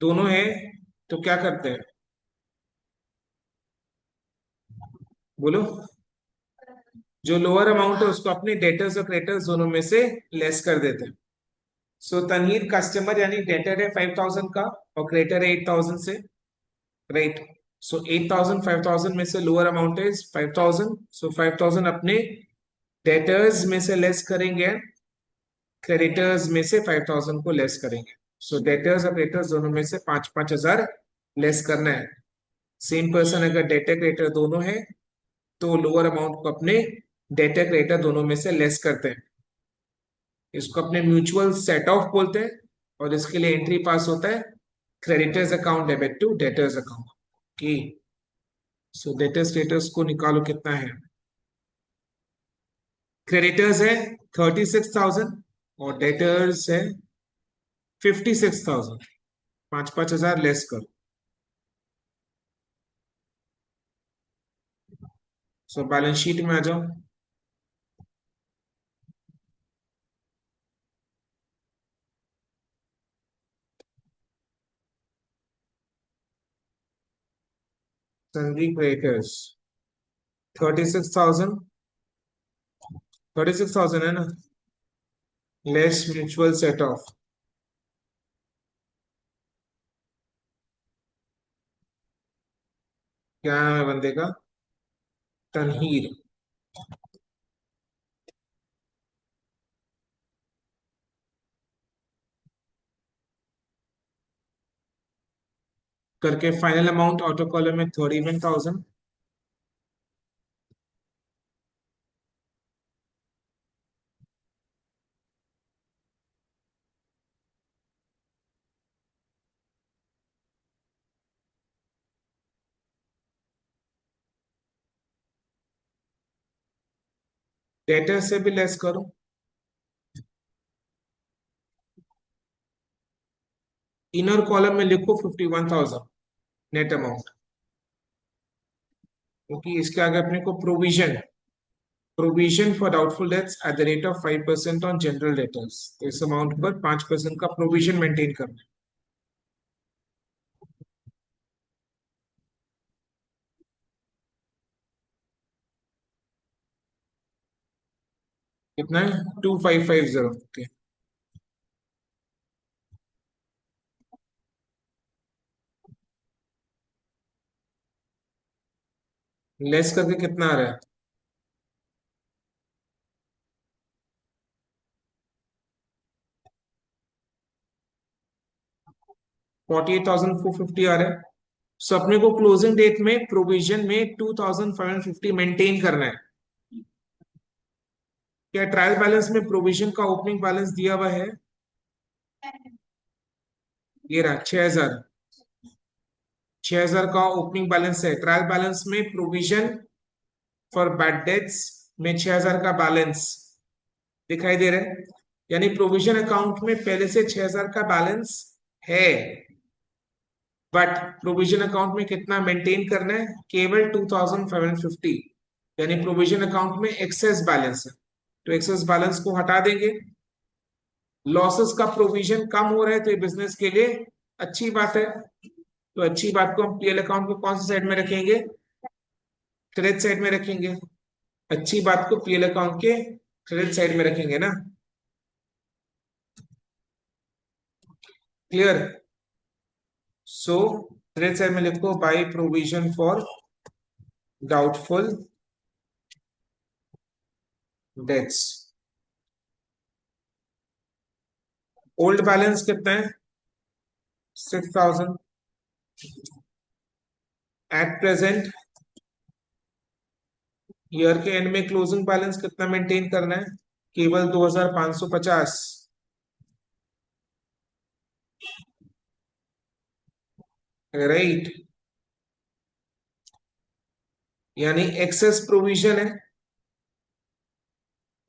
दोनों है, तो क्या करते हैं? बोलो। जो लोअर अमाउंट है उसको अपने डेटर्स और क्रेडिटर्स दोनों में से लेस कर देते हैं। सो तनवीर कस्टमर यानी डेटर है 5,000 का और क्रेडिटर है 8,000 से, राइट। सो 8,000 5,000 में से लोअर अमाउंट है 5,000, सो 5,000 अपने डेटर्स में से लेस करेंगे, क्रेडिटर्स में से 5,000 को लेस करेंगे। सो डेटर्स और क्रेडिटर्स दोनों में से 5,000 लेस करना है। सेम पर्सन अगर डेटर क्रेडिटर दोनों है तो लोअर अमाउंट को अपने डेटर क्रेडिटर दोनों में से लेस करते हैं। इसको अपने म्यूचुअल सेट ऑफ बोलते हैं और इसके लिए एंट्री पास होता है creditors account debit to debtors account की। सो डेटर्स स्टेटस को निकालो कितना है। क्रेडिटर्स है 36,000 और डेटर्स है 56,000। 5,000 लेस करो। सो बैलेंस शीट में आ जाओ। सन्ड्री क्रेडिटर्स 36,000, 36,000 है ना, लेस म्यूचुअल सेट ऑफ। क्या नाम है बंदे का? तनहीर। करके फाइनल अमाउंट ऑटो कॉलम में 31,000। डेटर से भी लेस करो। इनर कॉलम में लिखो 51,000 नेट अमाउंट, क्योंकि इसके आगे अपने को provision for doubtful dates eight the rate of 5% on general debtors, तो इस अमाउंट पर 5% का प्रोविजन मेंटेन करना है। कितना है 2550। ओके, लेस करके कितना आ रहा है? 48,450 आ रहा है। सो अपने को क्लोजिंग डेट में प्रोविजन में 2,550 मेंटेन करना है। क्या ट्रायल बैलेंस में प्रोविजन का ओपनिंग बैलेंस दिया हुआ है? ये रहा 6,000। 6,000 का ओपनिंग बैलेंस है। ट्रायल बैलेंस में प्रोविजन फॉर बैड डेट्स में 6,000 का बैलेंस दिखाई दे रहा है। यानी प्रोविजन अकाउंट में पहले से 6,000 का बैलेंस है, बट प्रोविजन अकाउंट में कितना मेंटेन करना है? केवल 2,550। यानी प्रोविजन अकाउंट में एक्सेस बैलेंस है, तो एक्सेस बैलेंस को हटा देंगे। लॉसेस का प्रोविजन कम हो रहा है, तो ये बिजनेस के लिए अच्छी बात है। तो अच्छी बात को हम पीएल अकाउंट को कौन सी साइड में रखेंगे? क्रेडिट साइड में रखेंगे। अच्छी बात को पीएल अकाउंट के क्रेडिट साइड में रखेंगे ना। क्लियर? सो क्रेडिट साइड में लिखो by provision for doubtful dates. Old balance कितना है? 6,000। एट प्रेजेंट ईयर के एंड में क्लोजिंग बैलेंस कितना मेंटेन करना है? केवल 2,550। राइट, यानी एक्सेस प्रोविजन है।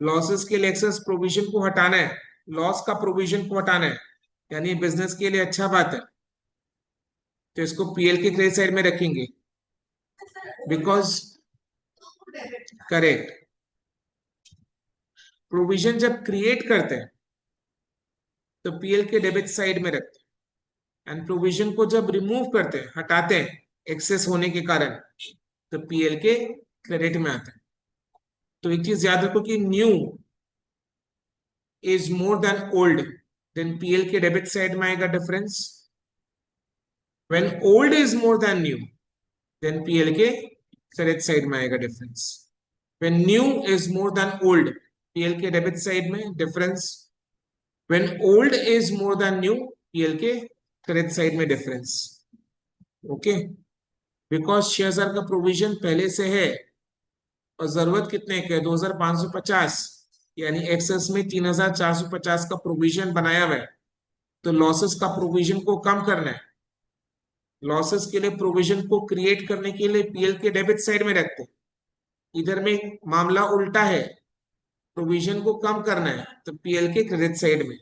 लॉसेस के लिए एक्सेस प्रोविजन को हटाना है, लॉस का प्रोविजन को हटाना है। यानी बिजनेस के लिए अच्छा बात है, तो इसको पीएल के क्रेडिट साइड में रखेंगे। बिकॉज करेक्ट, प्रोविजन जब क्रिएट करते हैं तो पीएल के डेबिट साइड में रखते हैं, एंड प्रोविजन को जब रिमूव करते हैं, हटाते हैं एक्सेस होने के कारण, तो पीएल के क्रेडिट में आता है। तो एक चीज याद रखो कि new is more than old, then PL के डेबिट साइड में आएगा difference. When old is more than new, then PL के क्रेडिट साइड में आएगा difference. When new is more than old, PL के डेबिट साइड में difference. When old is more than new, PL के credit side में difference. Okay, because 6,000 का provision पहले से है और जरूरत कितने का है? 2,550। यानी एक्सेस में 3,450 का प्रोविजन बनाया हुआ है, तो लॉसेस का प्रोविजन को कम करना है। लॉसेस के लिए प्रोविजन को क्रिएट करने के लिए पीएल के डेबिट साइड में रखते हैं। इधर में मामला उल्टा है, प्रोविजन को कम करना है तो पीएल के क्रेडिट साइड में।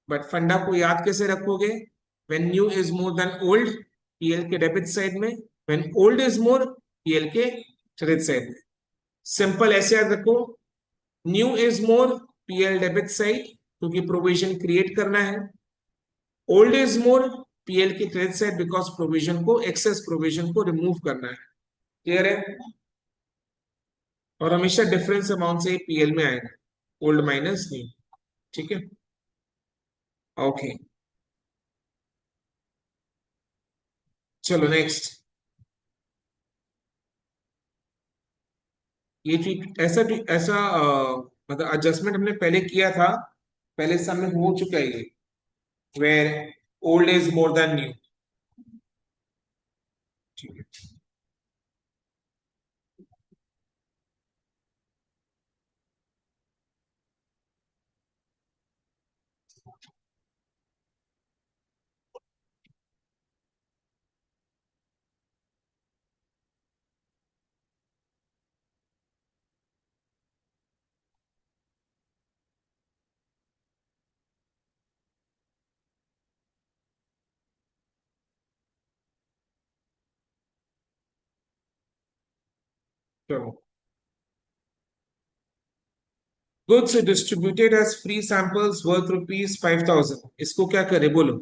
बट फंडा को याद कैसे रखोगे? When new is more than old, PL के डेबिट साइड में। When old is more, PL के क्रेडिट साइड में। सिंपल ऐसे याद रखो, new is more, PL debit side, क्योंकि प्रोविजन क्रिएट करना है। ओल्ड इज मोर, पीएल की क्रेडिट साइड, बिकॉज प्रोविजन को, एक्सेस प्रोविजन को रिमूव करना है। क्लियर है? और हमेशा डिफरेंस अमाउंट से पीएल में आएगा, ओल्ड माइनस न्यू। ठीक है, ओके, चलो नेक्स्ट। ये चीज ऐसा ऐसा मतलब एडजस्टमेंट हमने पहले किया था, पहले से हमें हो चुका है ये, where old is more than new. ठीक है, चलो। Goods distributed as free samples worth ₹5,000, इसको क्या करे बोलो?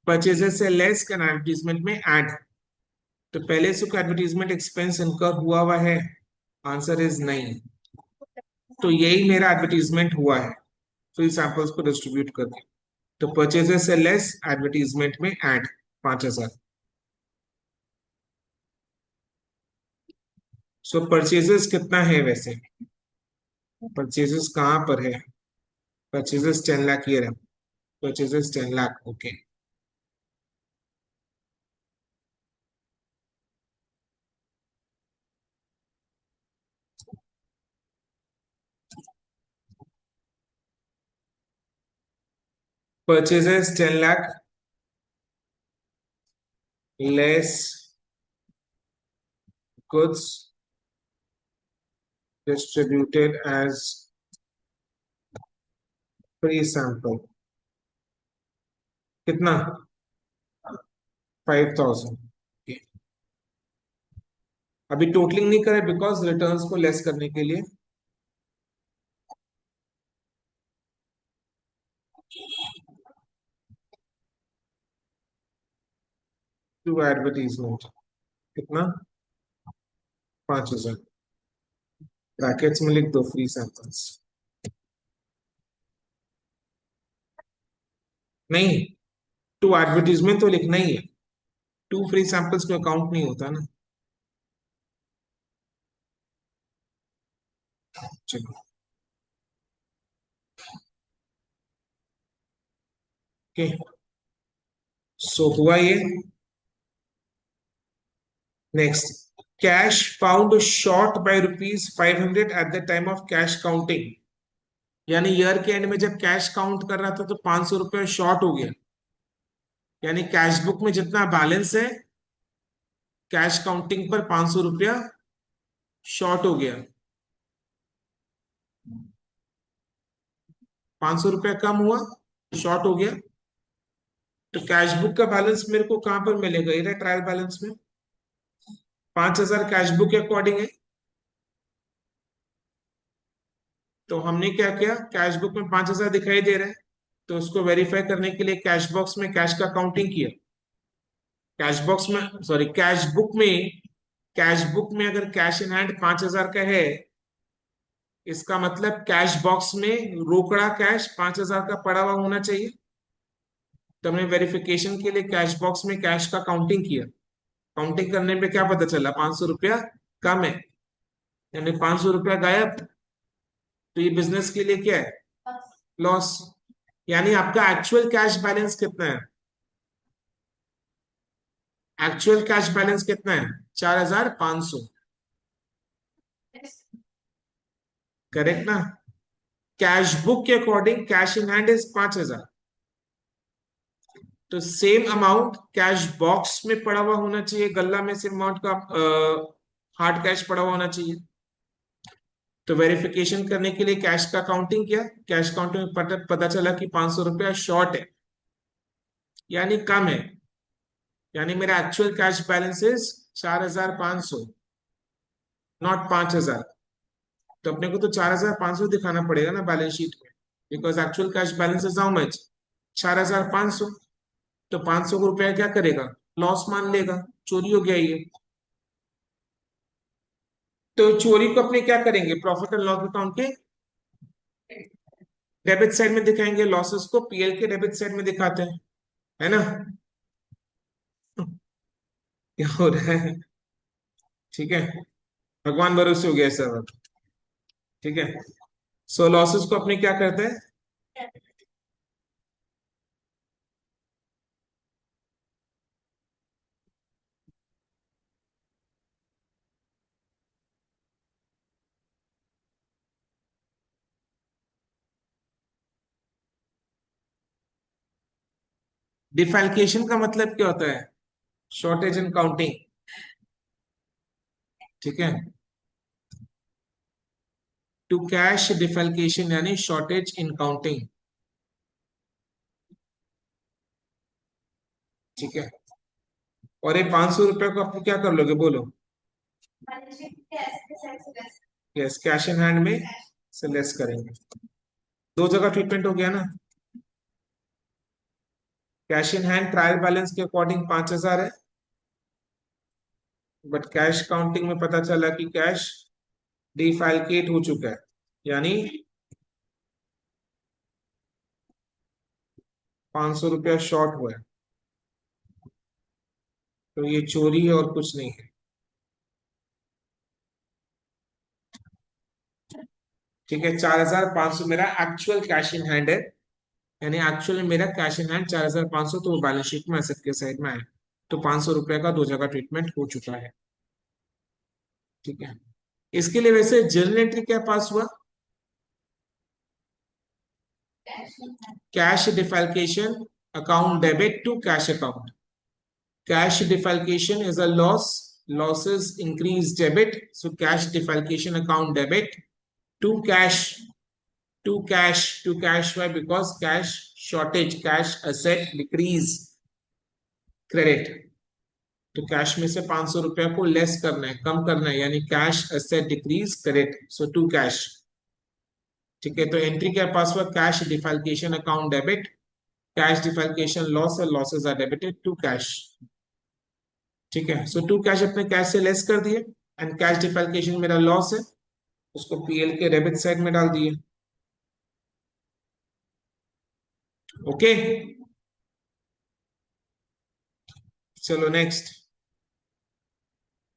परचेजेस से लेस कैन एडवर्टीजमेंट में ऐड। तो पहले से कोई एडवर्टीजमेंट एक्सपेंस इनकर हुआ है? आंसर इज नहीं। तो यही मेरा एडवर्टीजमेंट हुआ है फ्री सैंपल्स को डिस्ट्रीब्यूट करके। तो परचेजेस से लेस एडवर्टीजमेंट में ऐड 5,000। सो परचेजेस कितना है वैसे? परचेजेस कहाँ पर है? परचेजेस 10 लाख ईयर है। Purchases 10 lakh, okay. Purchases 10 lakh less goods distributed as free sample, कितना? 5,000। अभी टोटलिंग नहीं करे बिकॉज रिटर्न्स को लेस करने के लिए। टू एडवर्टीजमेंट कितना? 5,000। ब्रैकेट्स में लिख दो फ्री सैंपल्स। नहीं, टू एडवर्टीजमेंट तो लिखना ही है, टू फ्री सैंपल्स में काउंट नहीं होता ना। चलो, ओके। सो हुआ ये। Next, cash found short by ₹500 at the time of cash counting. यानी ईयर के एंड में जब कैश काउंट कर रहा था तो 500 रुपये शॉर्ट हो गया। यानी कैश बुक में जितना बैलेंस है, कैश काउंटिंग पर 500 रुपया शॉर्ट हो गया। 500 रुपया कम हुआ, शॉर्ट हो गया। तो कैश बुक का बैलेंस मेरे को कहां पर मिलेगा? ये ट्रायल बैलेंस में 5,000 कैश बुक के अकॉर्डिंग है। तो हमने क्या किया, कैश बुक में 5,000 दिखाई दे रहा है, तो उसको वेरीफाई करने के लिए कैश बॉक्स में कैश का काउंटिंग किया। कैश बॉक्स में, सॉरी, कैश बुक में अगर कैश इन हैंड 5,000 का है, इसका मतलब कैश बॉक्स में रोकड़ा कैश 5,000 का पड़ा हुआ होना चाहिए। तो हमने वेरिफिकेशन के लिए कैश बॉक्स में कैश का काउंटिंग किया। काउंटिंग करने पे क्या पता चला? 500 रुपया कम है, यानी 500 रुपया गायब। तो ये बिजनेस के लिए क्या है? लॉस। यानी आपका एक्चुअल कैश बैलेंस कितना है? एक्चुअल कैश बैलेंस कितना है? 4,500। करेक्ट ना? कैश बुक के according cash in hand is 5,000। तो सेम अमाउंट कैश बॉक्स में पड़ा हुआ होना चाहिए, गल्ला में से अमाउंट का हार्ड कैश पड़ा हुआ होना चाहिए। तो वेरिफिकेशन करने के लिए कैश का काउंटिंग किया। कैश काउंटिंग में पता चला कि 500 रुपया शॉर्ट है, यानी कम है। यानी मेरा actual cash balance is 4,500, not 5,000। तो अपने को तो 4,500 दिखाना पड़ेगा ना बैलेंस शीट में, because actual cash balance is how much? 4,500। तो 500 रुपया क्या करेगा? लॉस मान लेगा, चोरी हो गया ये। तो चोरी को अपने क्या करेंगे? प्रॉफिट एंड लॉस अकाउंट के डेबिट साइड में दिखाएंगे, लॉसेस को पीएल के डेबिट साइड में दिखाते हैं, है ना? क्या हो रहा है? ठीक है, भगवान भरोसे हो गया सब। ठीक है, सो लॉसेस को अपने क्या करते हैं? डिफाल्केशन का मतलब क्या होता है? शॉर्टेज इन काउंटिंग। ठीक है, टू कैश डिफाल्केशन यानी शॉर्टेज इन काउंटिंग। ठीक है, और ये 500 रुपये को आप क्या कर लोगे बोलो? यस, कैश इन हैंड में से लेस करेंगे। दो जगह ट्रीटमेंट हो गया ना। Cash in hand trial balance के अकॉर्डिंग 5,000 है, बट कैश काउंटिंग में पता चला कि कैश डिफाल्केट हो चुका है। यानी 500 रुपया शॉर्ट हुआ है, तो ये चोरी है और कुछ नहीं है। ठीक है, 4,500 मेरा एक्चुअल कैश इन हैंड है, यानी एक्चुअली मेरा कैश इन हैंड 4,500, तो वो बैलेंस शीट में एसेट के साइड में आया। तो 500 रुपये का दो जगह ट्रीटमेंट हो चुका है। ठीक है, इसके लिए वैसे जर्नल एंट्री क्या पास हुआ? Cash defalcation account debit to cash account. Cash defalcation is a loss. Losses increase debit. So cash defalcation account debit to cash. To cash. Why? Because cash shortage, cash asset decrease credit. तो cash में से 500 रुपया को less करना है, कम करना है, यानी cash asset decrease credit, so to cash. ठीक है, तो एंट्री क्या पास हुआ? Cash defalcation account debit, cash defalcation loss है, losses are debited to cash. ठीक है, सो टू कैश अपने कैश से लेस कर दिए, एंड कैश डिफalcation मेरा लॉस है, उसको पीएल के डेबिट साइड में डाल दिए। ओके, चलो next.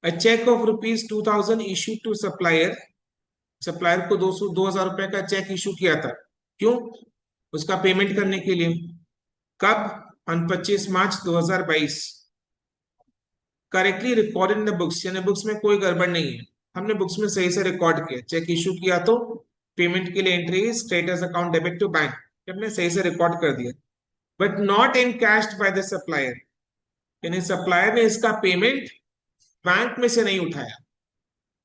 A cheque of ₹2,000 issue to supplier. Supplier को 2,000 रुपए का चेक इशू किया था। क्यों? उसका पेमेंट करने के लिए। कब? On 25 March 2022। Correctly recorded in the books, यानी बुक्स में कोई गड़बड़ नहीं है, हमने बुक्स में सही से रिकॉर्ड किया। चेक इशू किया तो पेमेंट के लिए एंट्री स्टेटस अकाउंट डेबिट टू बैंक, हमने सही से रिकॉर्ड कर दिया, but not encashed by the supplier, यानी सप्लायर ने इसका पेमेंट बैंक में से नहीं उठाया।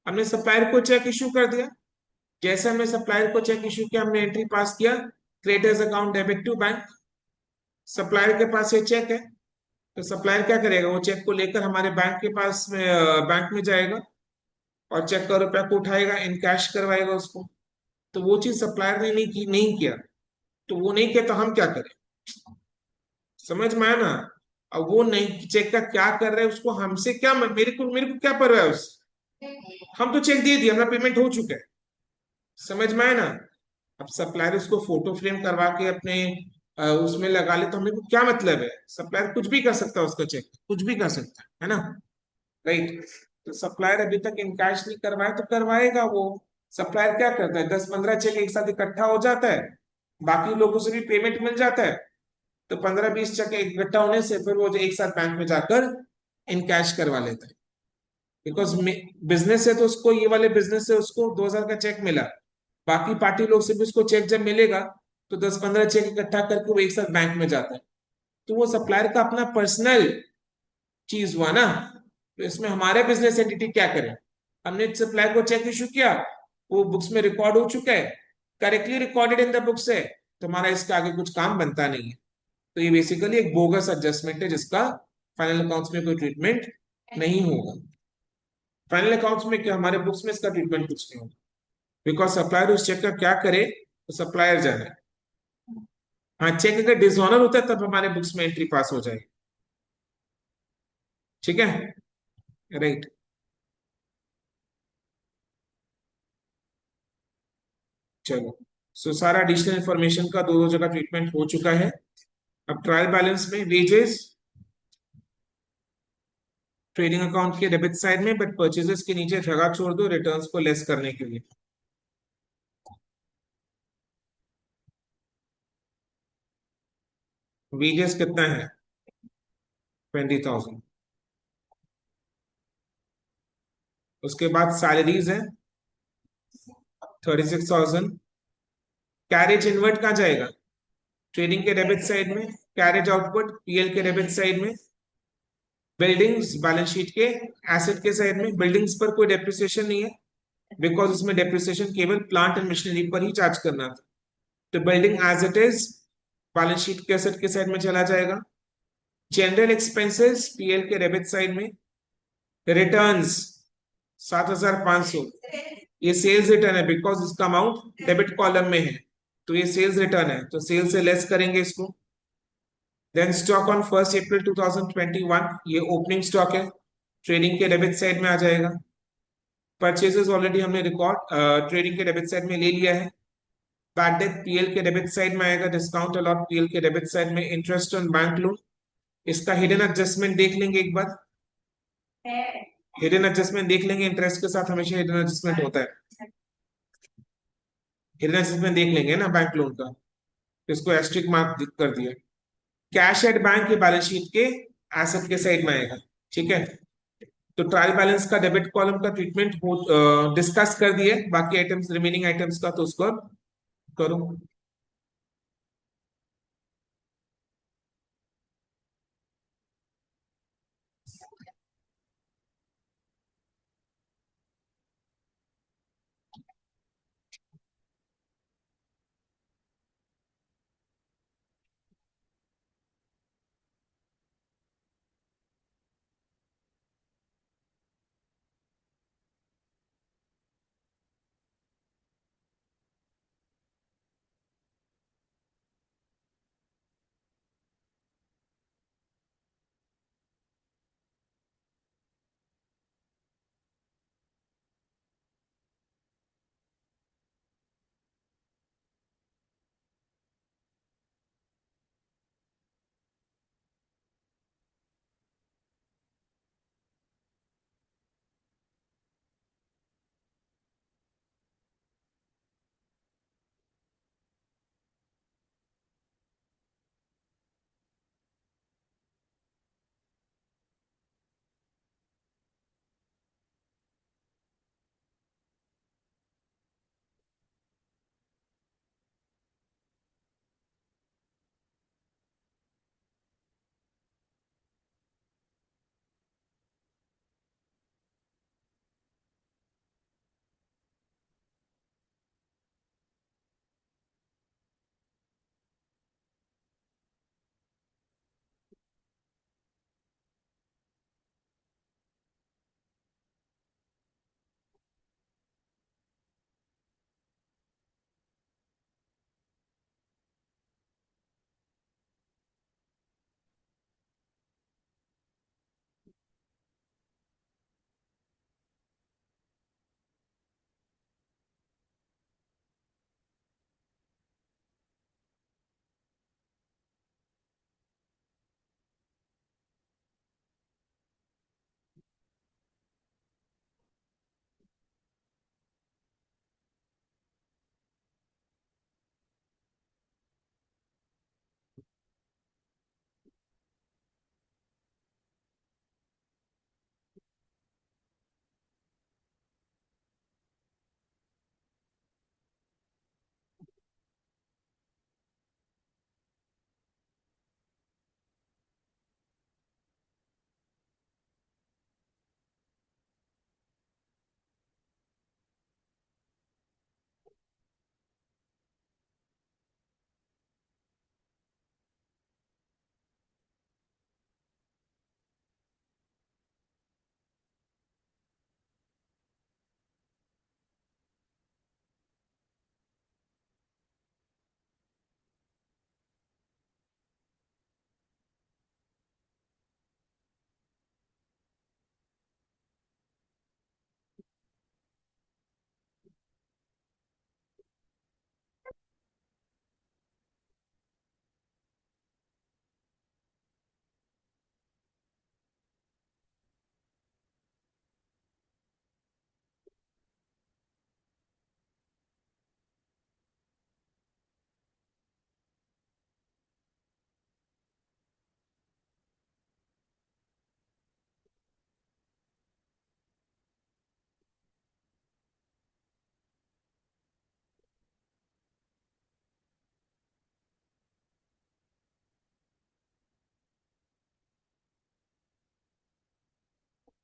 हमने सप्लायर को चेक इशू कर दिया, जैसे हमने सप्लायर को चेक इशू किया, हमने एंट्री पास किया creditors account debit to bank. Supplier के पास ये चेक है, तो सप्लायर क्या करेगा? वो चेक को लेकर हमारे बैंक के पास में बैंक में जाएगा और चेक का रुपया को उठाएगा, इन कैश करवाएगा उसको। तो वो चीज सप्लायर ने नहीं किया, तो वो नहीं किया तो हम क्या करें? समझ में आया ना? अब वो नहीं चेक का क्या कर रहे हैं, उसको हमसे क्या, मेरे को क्या परवाह है उससे? हम तो चेक दे दिए, हमारा पेमेंट हो चुका है। समझ में आया ना? अब सप्लायर उसको फोटो फ्रेम करवा के अपने उसमें लगा ले, तो हमें को क्या मतलब है? सप्लायर कुछ भी कर सकता है, उसका चेक कुछ भी कर सकता है ना? राइट। तो सप्लायर अभी तक इनकैश नहीं करवाया, तो करवाएगा वो। सप्लायर क्या करता है? 10-15 चेक एक साथ इकट्ठा हो जाता है, बाकी लोगों से भी पेमेंट मिल जाता है, तो 15-20 चेक इकट्ठा होने से फिर वो जो एक साथ बैंक में जाकर इनकैश करवा लेता है। बिकॉज बिजनेस है, तो उसको ये वाले बिजनेस से उसको 2,000 का चेक मिला, बाकी पार्टी लोग से भी उसको चेक जब मिलेगा तो 10-15 चेक इकट्ठा करके वो एक साथ बैंक में जाता है। तो वो सप्लायर का अपना पर्सनल चीज हुआ ना। तो इसमें हमारे बिजनेस एंटिटी क्या करें? हमने सप्लायर को चेक इशू किया, वो बुक्स में रिकॉर्ड हो चुका है, correctly recorded in the books है, तो हमारा इसका आगे कुछ काम बनता नहीं है। तो ये बेसिकली एक बोगस एडजस्टमेंट है, जिसका फाइनल अकाउंट्स में कोई ट्रीटमेंट नहीं होगा। फाइनल अकाउंट्स में क्या, हमारे बुक्स में इसका ट्रीटमेंट कुछ नहीं होगा, बिकॉज सप्लायर उस चेक का क्या करे तो सप्लायर जाने। हाँ, चेक अगर डिसऑनर होता है तब हमारे बुक्स में एंट्री पास हो जाएगी। ठीक है, राइट। चलो, सो सारा एडिशनल इंफॉर्मेशन का दो दो जगह ट्रीटमेंट हो चुका है। अब ट्रायल बैलेंस में वेजेस ट्रेडिंग अकाउंट के डेबिट साइड में, बट परचेजेस के नीचे जगह छोड़ दो रिटर्न्स को लेस करने के लिए। वेजेस कितना है? 20,000। उसके बाद सैलरीज है 36,000। कैरेज इनवर्ट कहाँ जाएगा? ट्रेडिंग के डेबिट साइड में, कैरेज आउटपुट पीएल के डेबिट साइड में, बिल्डिंग्स बैलेंस शीट के एसेट के साइड में। बिल्डिंग्स पर कोई डेप्रिसिएशन नहीं है, बिकॉज उसमें डेप्रिसिएशन केवल प्लांट एंड मशीनरी पर ही चार्ज करना था। तो building as it is balance sheet के एसेट के साइड में चला जाएगा। जनरल एक्सपेंसेस पीएल के डेबिट साइड में। रिटर्न्स 7,500, ये सेल्स रिटर्न है, बिकॉज इसका अमाउंट डेबिट कॉलम में है, तो ये सेल्स रिटर्न है, तो सेल्स से लेस करेंगे इसको। देन स्टॉक ऑन 1 अप्रैल 2021, ये ओपनिंग स्टॉक है, ट्रेडिंग के डेबिट साइड में आ जाएगा। परचेजेस ऑलरेडी हमने रिकॉर्ड ट्रेडिंग के डेबिट साइड में ले लिया है। बैड डेट पीएल के डेबिट साइड में आएगा, डिस्काउंट अलॉट पीएल के डेबिट साइड में, इंटरेस्ट ऑन बैंक लोन, इसका हिडन एडजस्टमेंट देख लेंगे एक बार। हिडन एडजस्टमेंट देख लेंगे, इंटरेस्ट के साथ हमेशा हिडन एडजस्टमेंट होता है। हिडन एडजस्टमेंट देख लेंगे ना बैंक लोन का, इसको एस्ट्रिक मार्क कर दिया। कैश एट बैंक के बैलेंस शीट के एसेट के साइड में आएगा, ठीक है। तो ट्रायल बैलेंस का डेबिट कॉलम का ट्रीटमेंट हो डिस्कस कर दिए, बाकी आइटम्स रिमेनिंग आइटम्स का तो उसको करो।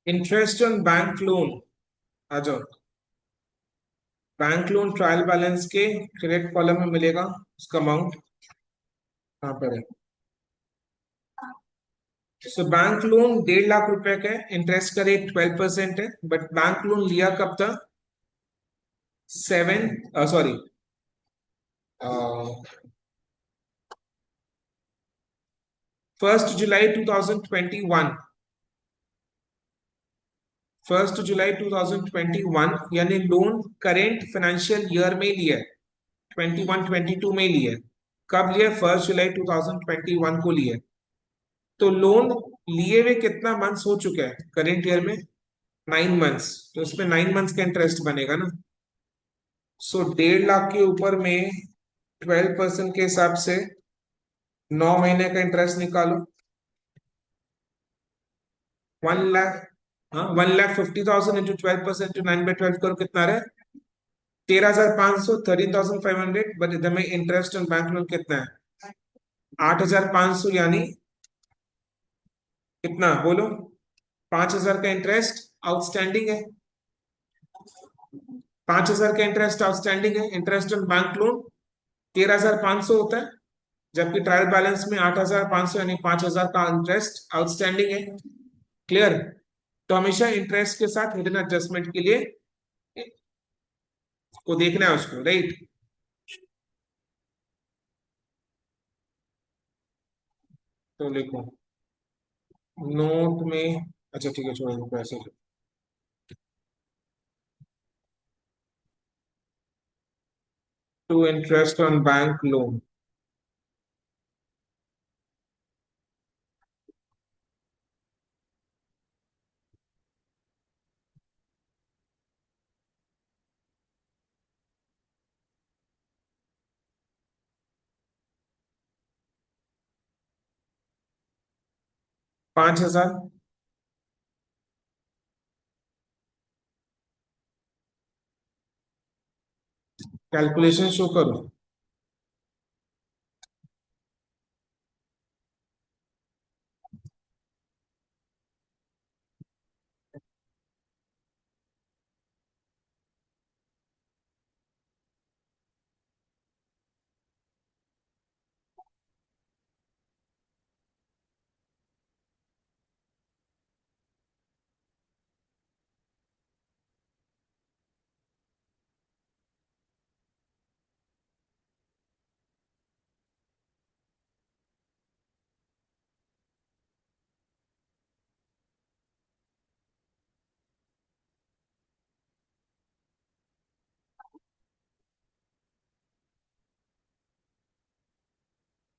इंटरेस्ट ऑन बैंक लोन, आ जाओ। बैंक लोन ट्रायल बैलेंस के क्रेडिट कॉलम में मिलेगा उसका अमाउंट, कहाँ पर है। सो बैंक लोन 1.5 लाख रुपए का है, इंटरेस्ट का रेट 12% है, बट बैंक लोन लिया कब था, 1 जुलाई 2021, 1 जुलाई 2021 यानी लोन करेंट फाइनेंशियल ईयर में लिया है, 21-22 में लिया है। कब लिया? 1 जुलाई 2021 को लिया है। तो लोन लिए हुए कितना मंथ्स हो चुका है करेंट ईयर में? 9 मंथ्स। तो इसमें 9 मंथ्स का इंटरेस्ट बनेगा ना। सो 1.5 लाख के ऊपर में 12% के हिसाब से 9 महीने का इंटरेस्ट निकालो। 1 लाख, हाँ, 1,50,000 इंटू 12% टू 9/12 करो, कितना रहे? 13,500, 13,500। बट इधर में इंटरेस्ट ऑन बैंक लोन कितना है? 8,500, यानी कितना बोलो? 5,000 का इंटरेस्ट आउटस्टैंडिंग है। 5,000 का इंटरेस्ट आउटस्टैंडिंग है। इंटरेस्ट ऑन बैंक लोन 13,500 होता है, जबकि ट्रायल बैलेंस में 8,500 यानी 5,000 का इंटरेस्ट आउटस्टैंडिंग है। क्लियर? तो हमेशा इंटरेस्ट के साथ हिडन एडजस्टमेंट के लिए को देखना है उसको, राइट? तो लिखो नोट में, अच्छा ठीक है, छोड़ो पैसे। To interest on bank loan, 5,000। Calculation show करो।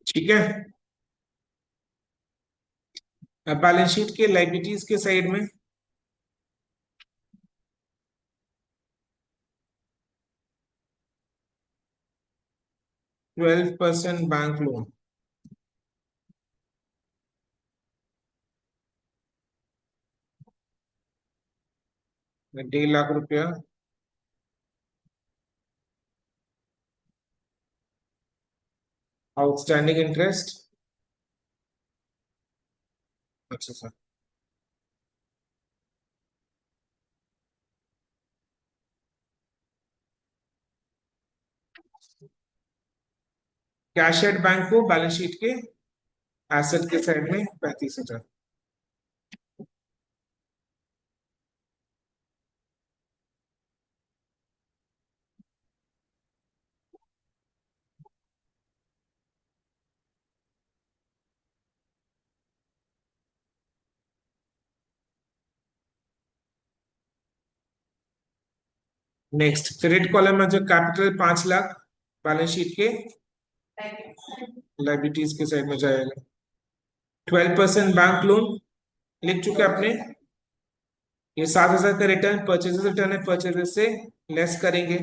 ठीक है, अब बैलेंस शीट के लाइबिलिटीज के साइड में 12% बैंक लोन, 1.5 लाख रुपया आउटस्टैंडिंग इंटरेस्ट। अच्छा सर, कैश एट बैंक को बैलेंस शीट के एसेट के साइड में 35,000। नेक्स्ट क्रेडिट कॉलम में जो कैपिटल 5 लाख बैलेंस शीट के लाइबिलिटीज के साइड में जाएगा। 12% बैंक लोन लिख चुके अपने। ये 7,000 का रिटर्न परचेजेस रिटर्न है, परचेजेस से लेस करेंगे।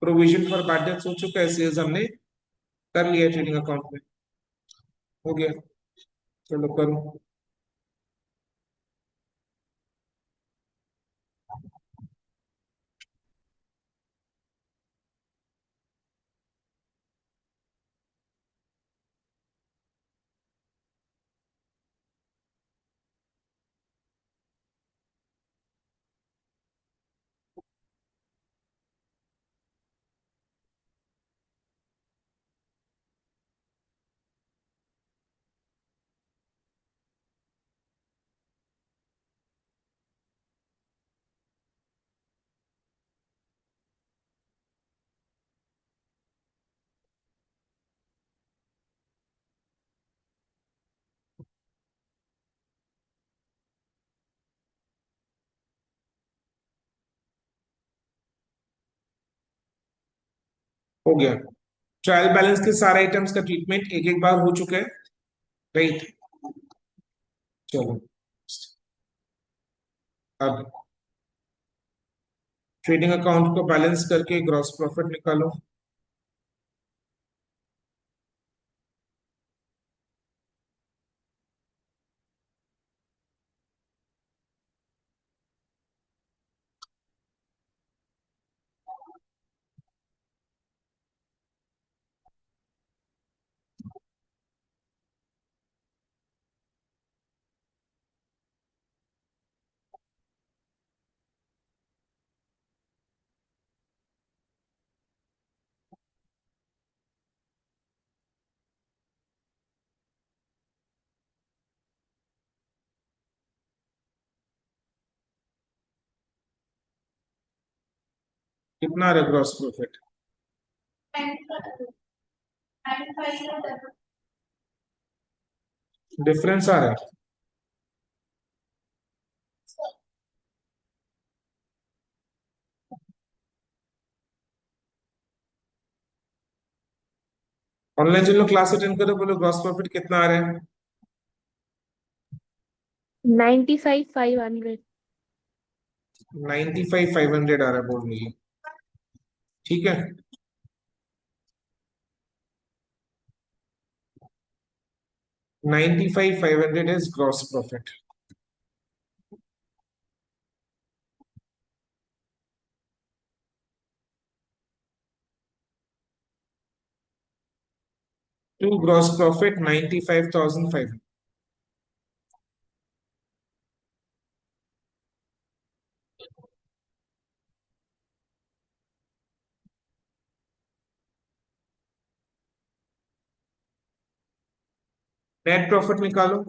प्रोविजन फॉर बैड डेट्स हो चुका है, सेल्स हमने कर लिया ट्रेडिंग अकाउंट में, हो गया। चलो करो। हो गया। ट्रायल बैलेंस के सारे आइटम्स का ट्रीटमेंट एक एक बार हो चुका है, राइट। चलो, अब ट्रेडिंग अकाउंट को बैलेंस करके ग्रॉस प्रॉफिट निकालो। कितना आ रहा है ग्रॉस प्रॉफिट? डिफरेंस आ रहा है। ऑनलाइन जिन लोग क्लास अटेंड करो बोलो ग्रॉस प्रॉफिट कितना आ रहा है? 95,500। 95,500 आ रहा है बोल रही है। ठीक है। 95,500 is gross profit. To gross profit 95,500. Net profit निकालो।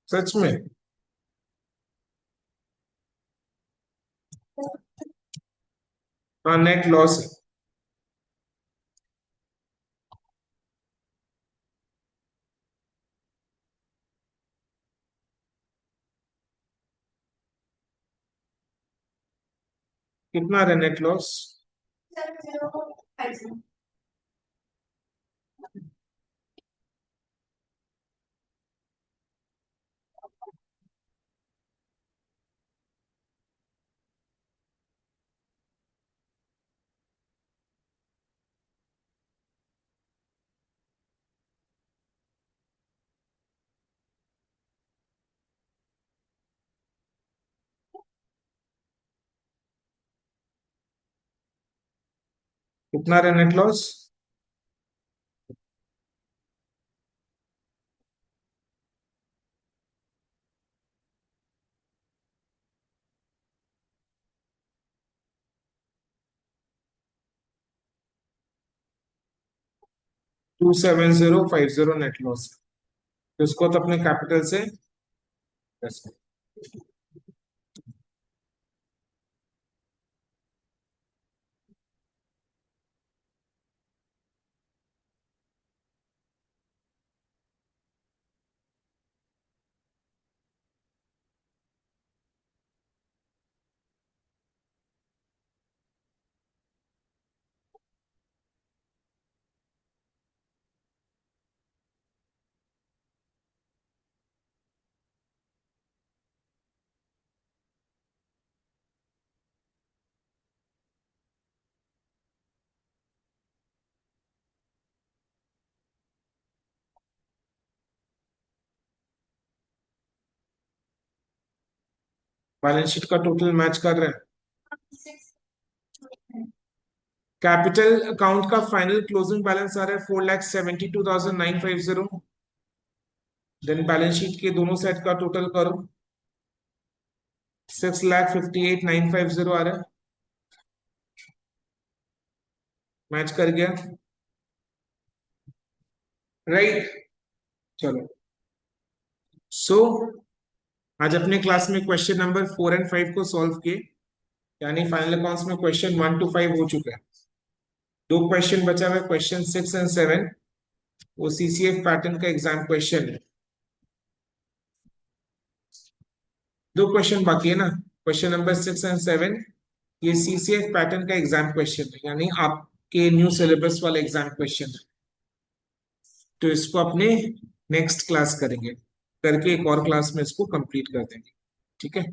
सच में? हाँ, नेट लॉस है। कितना आ रहा है नेट लॉस? कितना आ रहा है नेट लॉस? 27050 net loss. तो उसको तो अपने कैपिटल से बैलेंस शीट का टोटल मैच कर रहे हैं। कैपिटल अकाउंट का फाइनल क्लोजिंग बैलेंस आ रहा है 4,72,950। देन बैलेंस शीट के दोनों सेट का टोटल करो, 6,58,950 आ रहा है। मैच कर गया, राइट। चलो, सो आज अपने क्लास में क्वेश्चन नंबर 4 और 5 को सॉल्व किए, यानी फाइनल अकाउंट्स में क्वेश्चन 1 to 5 हो चुका है। दो क्वेश्चन बचा हुआ है, क्वेश्चन 6 और 7, वो सीसीएफ पैटर्न का एग्जाम क्वेश्चन है। दो क्वेश्चन बाकी है ना, क्वेश्चन नंबर 6 और 7, ये सीसीएफ पैटर्न का एग्जाम क्वेश्चन है, यानी आपके न्यू सिलेबस वाला एग्जाम क्वेश्चन है। तो इसको अपने नेक्स्ट क्लास करेंगे, करके एक और क्लास में इसको कंप्लीट कर देंगे, ठीक है।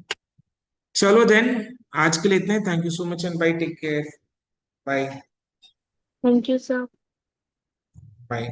चलो देन, आज के लिए इतने, thank you so much and bye, take care, bye thank you sir. Bye.